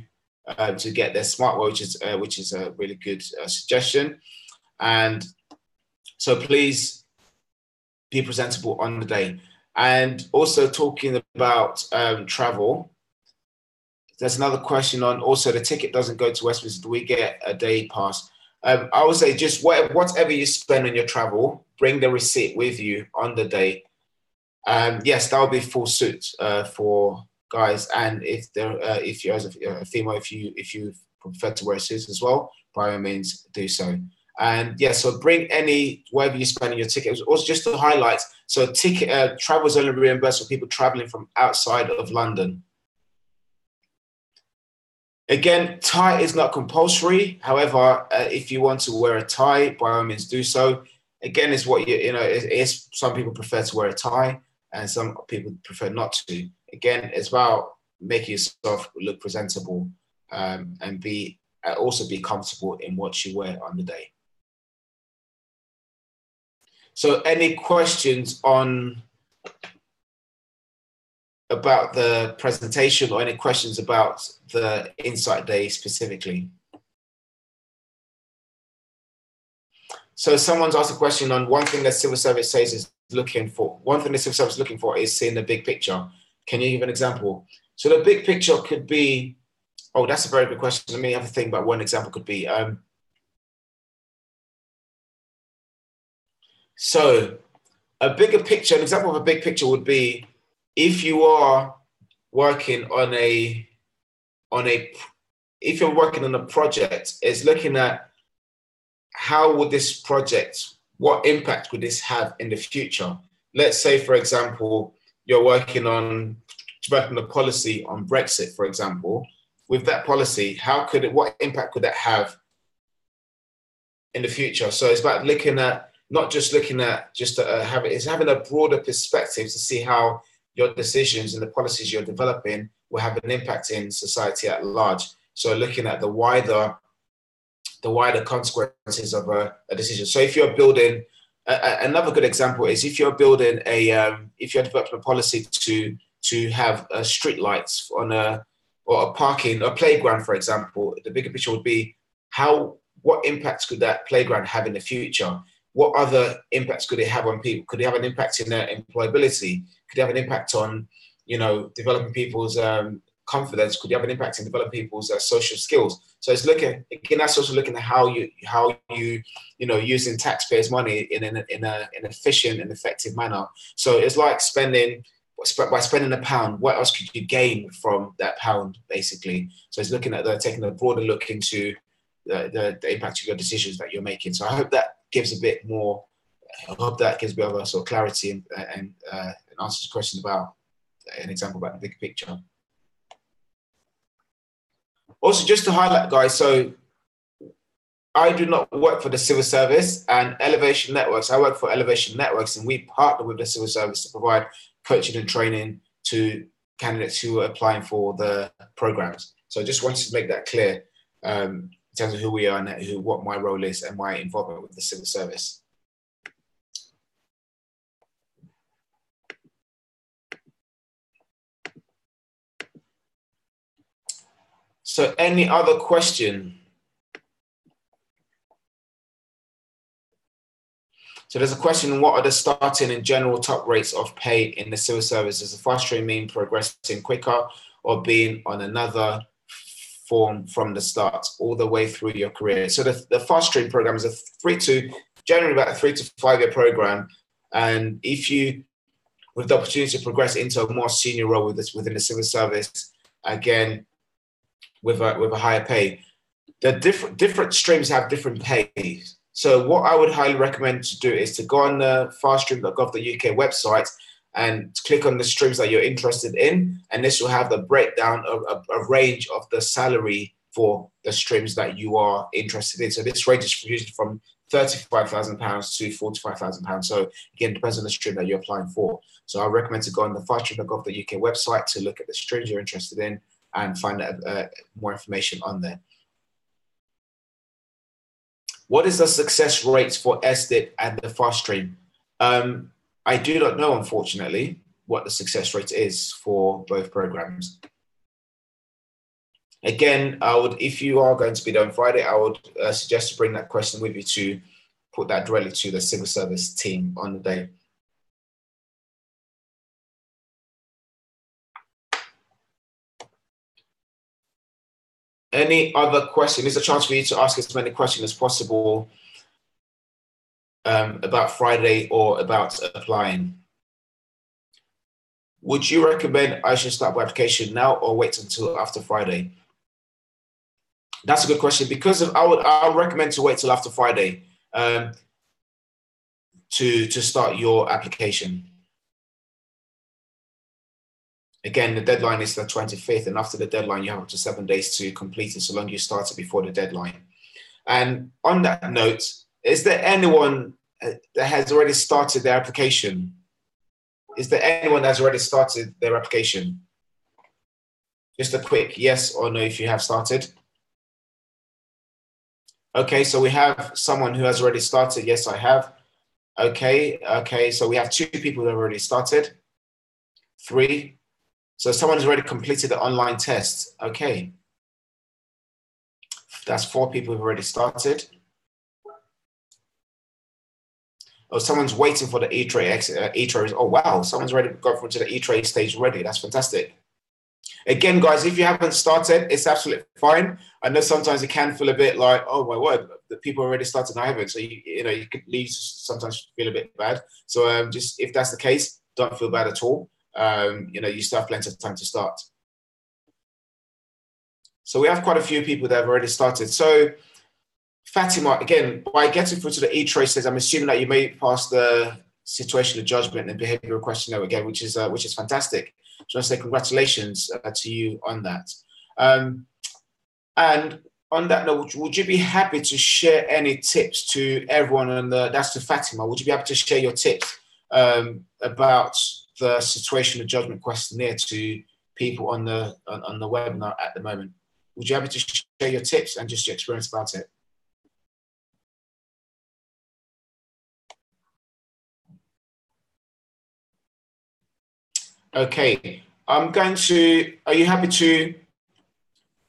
get their smartwatch, which is a really good suggestion. And So please be presentable on the day. And also talking about travel, there's another question on also the ticket doesn't go to Westminster. Do we get a day pass? I would say just whatever you spend on your travel, bring the receipt with you on the day. Yes, that will be full suit for guys, and if you're as a female, if you prefer to wear a suit as well, by all means do so. And yeah, so bring whatever you spend on your ticket. Also, just to highlight, so ticket travel is only reimbursed for people traveling from outside of London. Again, tie is not compulsory. However, if you want to wear a tie, by all means do so. Again, it's what it's some people prefer to wear a tie and some people prefer not to. Again, it's about making yourself look presentable and also be comfortable in what you wear on the day. So any questions about the presentation or any questions about the Insight Day specifically? So someone's asked a question on one thing that civil service says is looking for. One thing the civil service is looking for is seeing the big picture. Can you give an example? So the big picture could be, oh, that's a very good question. Let me have a think about one example could be. So a bigger picture, an example of a big picture would be if you are working on if you're working on a project, is looking at how would this project, what impact would this have in the future? Let's say, for example, you're working on developing a policy on Brexit, for example. With that policy, what impact could that have in the future? So it's about looking at, not just looking at having a broader perspective to see how your decisions and the policies you're developing will have an impact in society at large. So looking at the wider consequences of a decision. So if you're building, another good example is if you're building if you're developing a policy to have street lights or a playground, for example, the bigger picture would be what impacts could that playground have in the future? What other impacts could it have on people? Could it have an impact in their employability? Could it have an impact on, developing people's confidence? Could it have an impact in developing people's social skills? So it's that's also looking at how you using taxpayers' money in an efficient and effective manner. So it's like by spending a pound, what else could you gain from that pound, basically? So it's looking at taking a broader look into the impact of your decisions that you're making. So I hope that gives a bit more. I hope that gives a bit of a sort of clarity and answers the question about an example about the big picture. Also, just to highlight, guys, so I do not work for the civil service and Elevation Networks. I work for Elevation Networks, and we partner with the civil service to provide coaching and training to candidates who are applying for the programs. So I just wanted to make that clear in terms of who we are and what my role is and my involvement with the civil service. So any other question? So there's a question, what are the starting and general top rates of pay in the civil service? Does the fast track mean progressing quicker or being on another form from the start all the way through your career? So the fast track program is generally about a 3 to 5 year program. And if you, with the opportunity to progress into a more senior role within the civil service, again, with a higher pay, the different streams have different pays. So what I would highly recommend to do is to go on the faststream.gov.uk website and click on the streams that you're interested in. And this will have the breakdown of a range of the salary for the streams that you are interested in. So this range is usually from £35,000 to £45,000. So again, it depends on the stream that you're applying for. So I recommend to go on the faststream.gov.uk website to look at the streams you're interested in and find out more information on there. What is the success rates for SDIP and the fast stream? I do not know, unfortunately, what the success rate is for both programs. Again, if you are going to be there on Friday, I would suggest to bring that question with you to put that directly to the civil service team on the day. Any other question? It's a chance for you to ask as many questions as possible about Friday or about applying. Would you recommend I should start my application now or wait until after Friday? That's a good question, because I would recommend to wait till after Friday to start your application. Again, the deadline is the 25th, and after the deadline, you have up to 7 days to complete it, so long as you start it before the deadline. And on that note, is there anyone that has already started their application? Is there anyone that's already started their application? Just a quick yes or no if you have started. Okay, so we have someone who has already started. Yes, I have. Okay, so we have 2 people that have already started. 3. So someone has already completed the online test. Okay. That's 4 people who've already started. Oh, someone's waiting for the E-tray. Oh, wow. Someone's already got through to the E-tray stage already. That's fantastic. Again, guys, if you haven't started, it's absolutely fine. I know sometimes it can feel a bit like, oh my word, the people already started and I haven't. So, you could leave, sometimes feel a bit bad. So just, if that's the case, don't feel bad at all. You still have plenty of time to start. So we have quite a few people that have already started. So Fatima, again, by getting through to the E-tray stage, I'm assuming that you may pass the situational judgment and behavioural questionnaire again, which is fantastic. So I say congratulations to you on that. And on that note, would you be happy to share any tips to everyone on that's to Fatima? Would you be able to share your tips about the situational judgment questionnaire to people on the webinar at the moment? Would you be able to share your tips and just your experience about it? Okay, are you happy to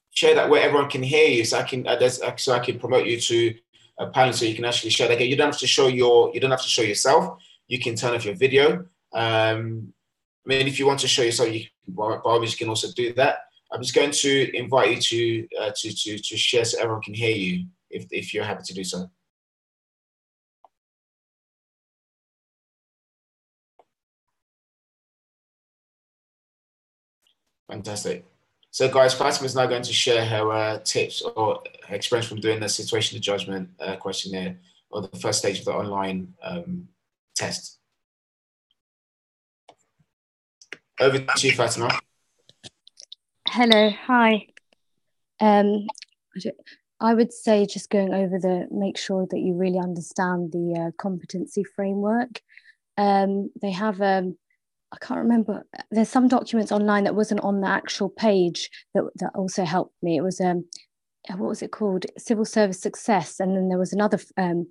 share that where everyone can hear you, so I can promote you to a panel so you can actually share that? Again, you don't have to show yourself. You can turn off your video. I mean, if you want to show yourself, by all means, you can also do that. I'm just going to invite you to share so everyone can hear you, if you're happy to do so. Fantastic. So guys, Fatima is now going to share her tips or her experience from doing the situational judgment questionnaire, or the first stage of the online test. Over to you, Fatima. Hello, hi. I would say just going over make sure that you really understand the competency framework. They have I can't remember. There's some documents online that wasn't on the actual page that also helped me. It was what was it called? Civil Service Success, and then there was another kind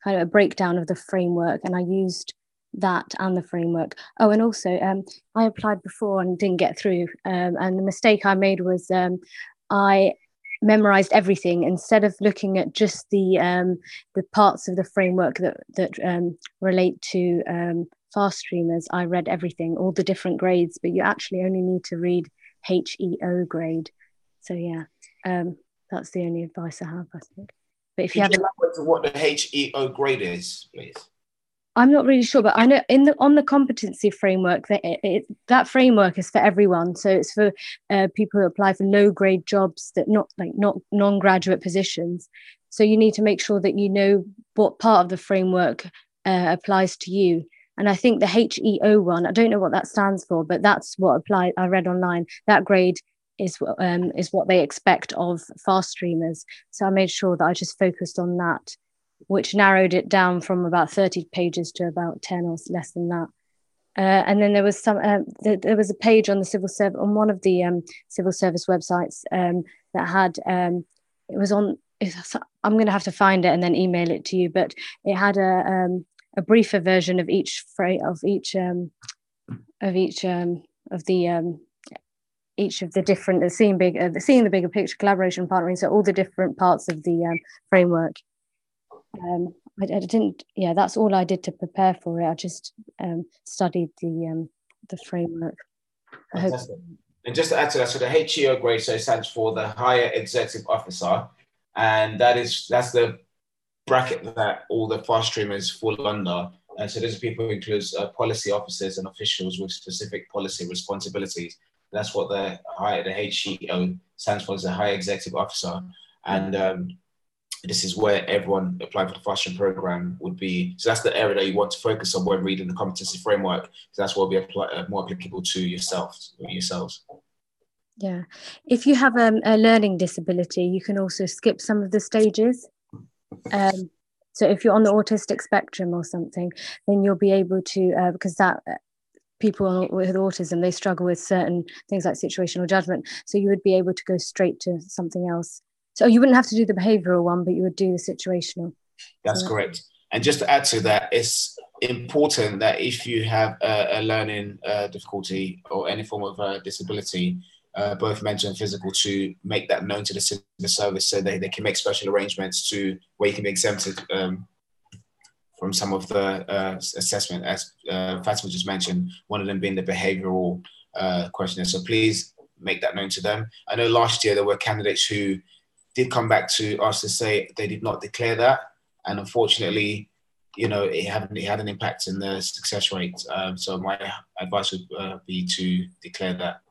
of a breakdown of the framework, and I used that and the framework. Oh, and also I applied before and didn't get through, and the mistake I made was I memorized everything instead of looking at just the parts of the framework that relate to fast streamers. I read everything, all the different grades, but you actually only need to read HEO grade. So yeah, that's the only advice I have, I think. But if you have elaborate what the HEO grade is, please? I'm not really sure, but I know on the competency framework that framework is for everyone. So it's for people who apply for low grade jobs that not non-graduate positions. So you need to make sure that you know what part of the framework applies to you. And I think the HEO one, I don't know what that stands for, but that's what I read online. That grade is what they expect of fast streamers. So I made sure that I just focused on that, which narrowed it down from about 30 pages to about 10 or less than that. And then there was there was a page on the civil service, on one of the civil service websites that had it was on. I'm going to have to find it and then email it to you. But it had a briefer version of each of the different seeing the bigger picture, collaboration, partnering. So all the different parts of the framework. I didn't. Yeah, that's all I did to prepare for it. I just studied the framework. Fantastic. And just to add to that, so the HEO grade stands for the Higher Executive Officer, and that's the bracket that all the fast streamers fall under. And so those people includes policy officers and officials with specific policy responsibilities. That's what the HEO stands for, is the High Executive Officer. And this is where everyone applying for the fast stream program would be. So that's the area that you want to focus on when reading the competency framework. So that's what will be more applicable to yourselves. Yeah. If you have a learning disability, you can also skip some of the stages. So if you're on the autistic spectrum or something, then you'll be able to, because people with autism, they struggle with certain things like situational judgment. So you would be able to go straight to something else. So you wouldn't have to do the behavioural one, but you would do the situational. That's correct. And just to add to that, it's important that if you have a learning difficulty or any form of disability, both mental and physical, to make that known to the civil service so they can make special arrangements to where you can be exempted from some of the assessment, as Fatima just mentioned, one of them being the behavioural questionnaire. So please make that known to them. I know last year there were candidates who did come back to us to say they did not declare that. And unfortunately, it had an impact in the success rate. So my advice would be to declare that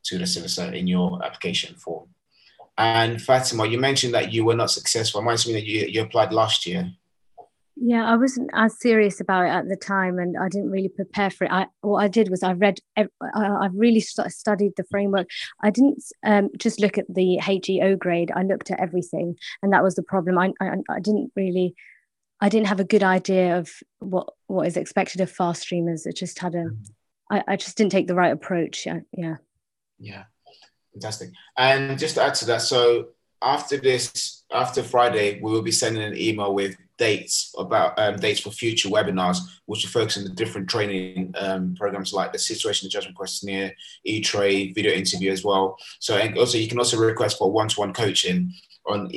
to the civil service in your application form. And Fatima, you mentioned that you were not successful. It reminds me that you applied last year. Yeah, I wasn't as serious about it at the time, and I didn't really prepare for it. What I did was I really studied the framework. I didn't just look at the HEO grade. I looked at everything, and that was the problem. I didn't have a good idea of what is expected of fast streamers. It just I just didn't take the right approach. Yeah, fantastic. And just to add to that, so after Friday, we will be sending an email with dates for future webinars, which will focus on the different training programs like the Situational Judgement Questionnaire, E-Tray, video interview as well. So, and also you can also request for one-to-one coaching on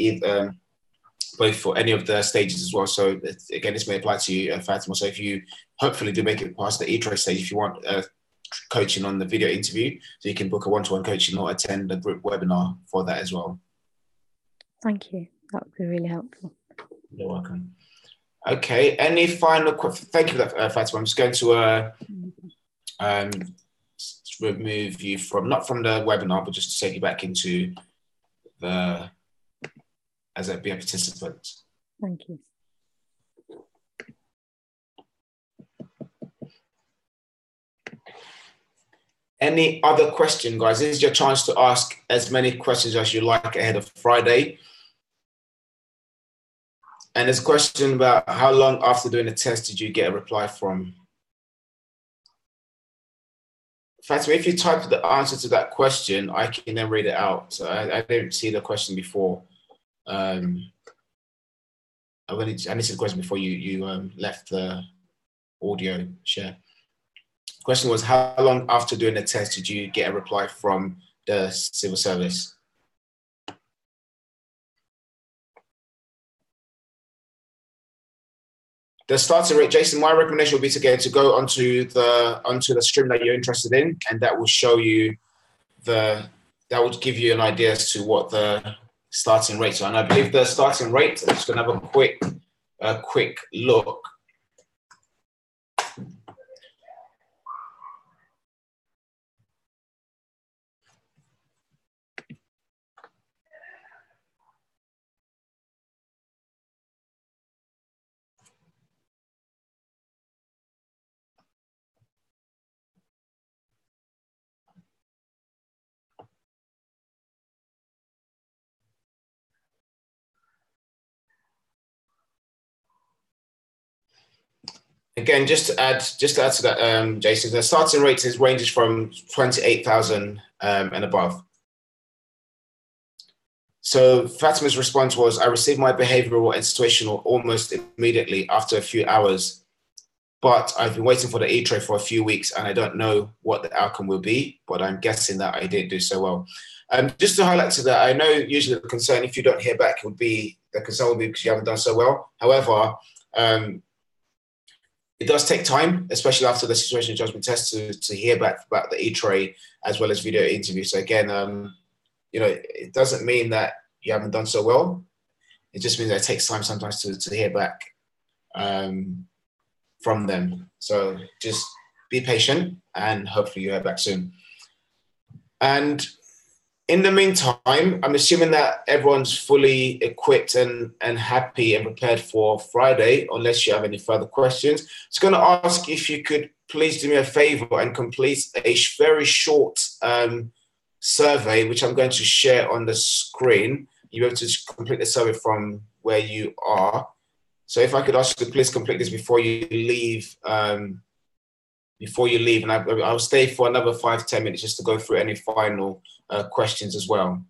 both for any of the stages as well. So again, this may apply to you, Fatima. So if you hopefully do make it past the E-Tray stage, if you want coaching on the video interview, so you can book a one-to-one coaching or attend a group webinar for that as well. Thank you. That would be really helpful. You're welcome. Okay, any final questions? Thank you for that, Fatima. I'm just going to remove you not from the webinar, but just to take you back into as a participant. Thank you. Any other question, guys? This is your chance to ask as many questions as you like ahead of Friday. And there's a question about how long after doing the test did you get a reply from? Fatima, if you type the answer to that question, I can then read it out. So I didn't see the question before. I need to see the question before you left the audio share. The question was, how long after doing the test did you get a reply from the civil service? The starting rate, Jason, my recommendation would be to go onto the stream that you're interested in, and that will show you that would give you an idea as to what the starting rates are. And I believe the starting rate, I'm just going to have a quick look. Again, just to add to that, Jason, the starting rate ranges from 28,000 and above. So Fatima's response was, I received my behavioural and situational almost immediately after a few hours, but I've been waiting for the E-Tray for a few weeks and I don't know what the outcome will be, but I'm guessing that I didn't do so well. Just to highlight to that, I know usually the concern, if you don't hear back, the concern will be because you haven't done so well. However, It does take time, especially after the situational judgment test, to hear back about the e-tray as well as video interview. So again, you know, it doesn't mean that you haven't done so well. It just means that it takes time sometimes to hear back from them. So just be patient and hopefully you hear back soon. And in the meantime, I'm assuming that everyone's fully equipped and happy and prepared for Friday, unless you have any further questions. I was going to ask if you could please do me a favor and complete a very short survey, which I'm going to share on the screen. You're able to complete the survey from where you are. So if I could ask you to please complete this before you leave, and I'll stay for another 5-10 minutes just to go through any final questions as well.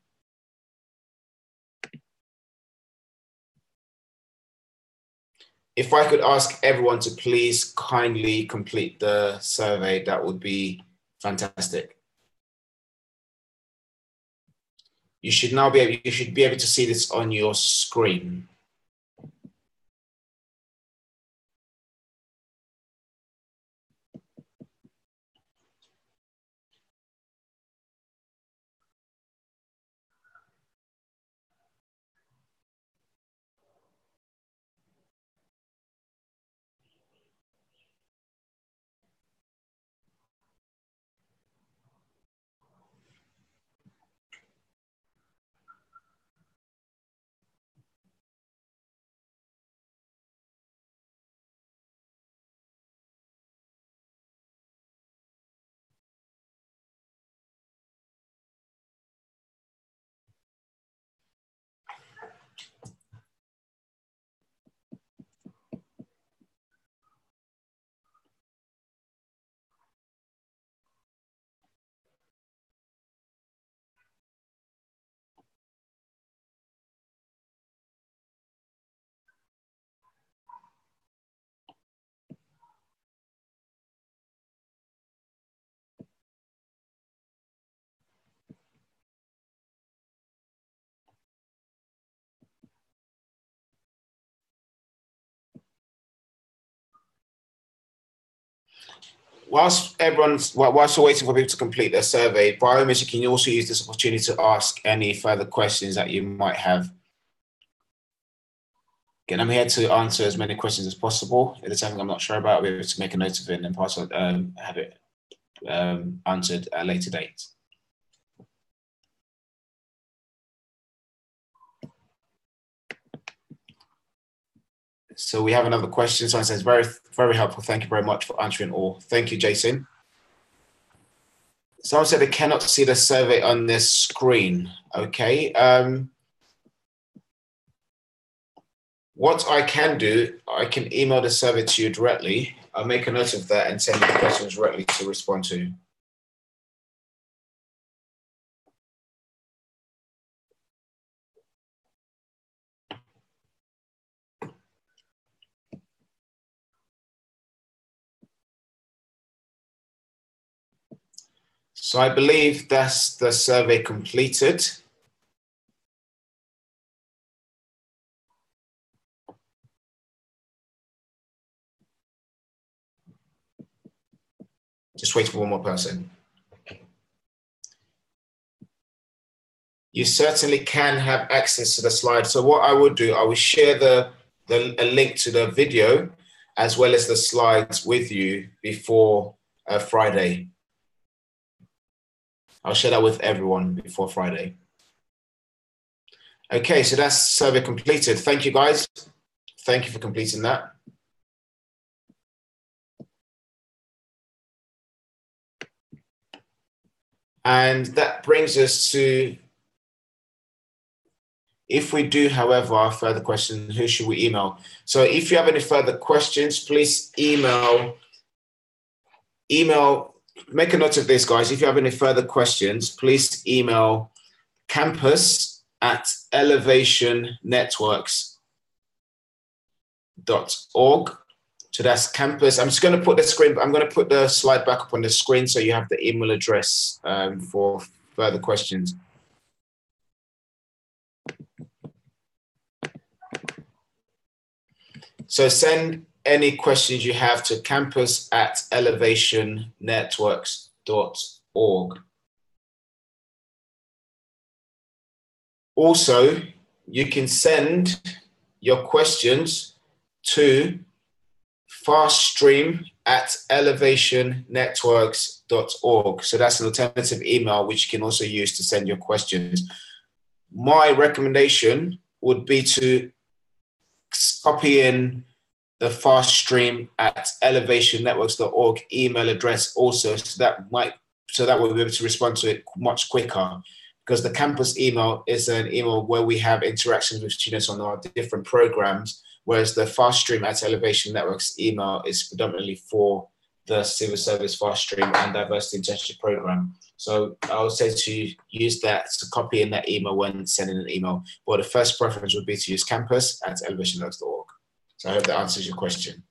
If I could ask everyone to please kindly complete the survey, that would be fantastic. You should be able to see this on your screen. Whilst we're waiting for people to complete their survey, by all means, you can also use this opportunity to ask any further questions that you might have. Again, I'm here to answer as many questions as possible. If there's something I'm not sure about, I'll be able to make a note of it and then have it answered at a later date. So we have another question. Someone says, very, very helpful. Thank you very much for answering all. Thank you, Jason. Someone said they cannot see the survey on their screen. Okay. What I can do, I can email the survey to you directly. I'll make a note of that and send you the questions directly to respond to. So I believe that's the survey completed. Just wait for one more person. You certainly can have access to the slides. So what I would do, I will share a link to the video as well as the slides with you before Friday. I'll share that with everyone before Friday. Okay, so that's survey completed. Thank you, guys. Thank you for completing that. And that brings us to, if we do, however, further questions, who should we email? So if you have any further questions, please email, make a note of this, guys. If you have any further questions, please email campus@elevationnetworks.org. So that's campus. I'm just going to put the screen, I'm going to put the slide back up on the screen so you have the email address for further questions. So send any questions you have to campus@elevationnetworks.org. Also, you can send your questions to faststream@elevationnetworks.org. So that's an alternative email which you can also use to send your questions. My recommendation would be to copy in the faststream@elevationnetworks.org email address also, so that we'll be able to respond to it much quicker, because the campus email is an email where we have interactions with students on our different programs, whereas the faststream@Elevation Networks email is predominantly for the civil service fast stream and diversity internship program. So I would say to use that, to copy in that email when sending an email. But the first preference would be to use campus@elevationnetworks.org. So I hope that answers your question.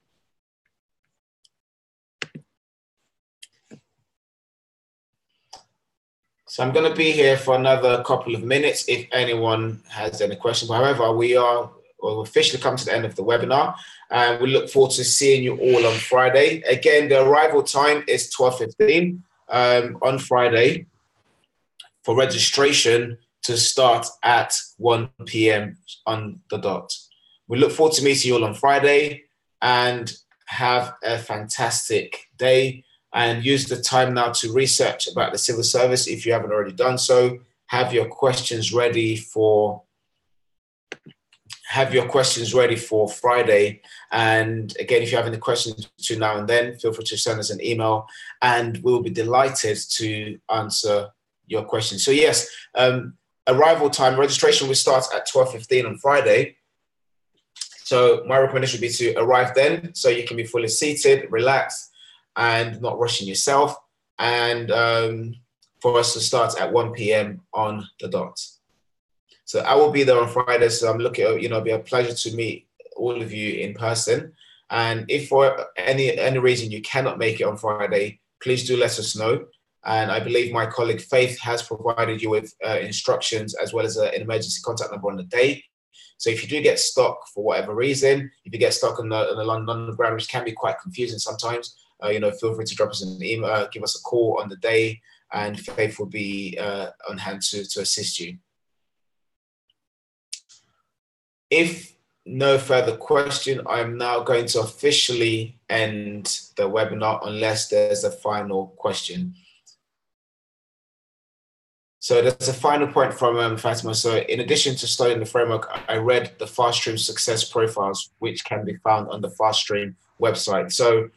So I'm going to be here for another couple of minutes if anyone has any questions. However, we've officially come to the end of the webinar, and we look forward to seeing you all on Friday. Again, the arrival time is 12:15 on Friday for registration to start at 1 p.m. on the dot. We look forward to meeting you all on Friday, and have a fantastic day. And use the time now to research about the civil service if you haven't already done so. Have your questions ready for Friday. And again, if you have any questions between now and then, feel free to send us an email, and we'll be delighted to answer your questions. So yes, arrival time, registration will start at 12:15 on Friday. So my recommendation would be to arrive then, so you can be fully seated, relaxed, and not rushing yourself, and for us to start at 1 p.m. on the dot. So I will be there on Friday, so I'm looking, it'll be a pleasure to meet all of you in person. And if for any reason you cannot make it on Friday, please do let us know. And I believe my colleague Faith has provided you with instructions as well as an emergency contact number on the day. So if you do get stuck for whatever reason, if you get stuck on the London Underground, which can be quite confusing sometimes, feel free to drop us an email, give us a call on the day, and Faith will be on hand to assist you. If no further question, I'm now going to officially end the webinar unless there's a final question. So there's a final point from Fatima. So in addition to studying the framework, I read the FastStream success profiles, which can be found on the FastStream website. So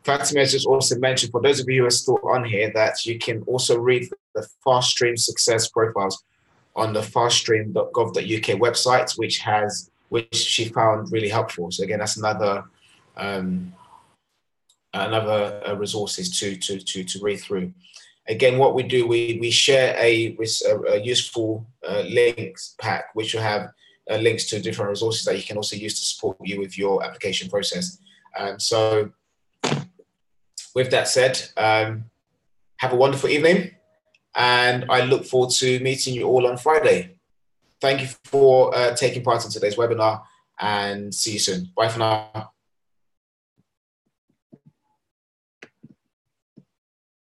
Fatima has just also mentioned, for those of you who are still on here, that you can also read the FastStream success profiles on the faststream.gov.uk website, which she found really helpful. So again, that's another resources to read through. Again, what we do, we share a useful links pack, which will have links to different resources that you can also use to support you with your application process. So with that said, have a wonderful evening, and I look forward to meeting you all on Friday. Thank you for taking part in today's webinar, and see you soon. Bye for now.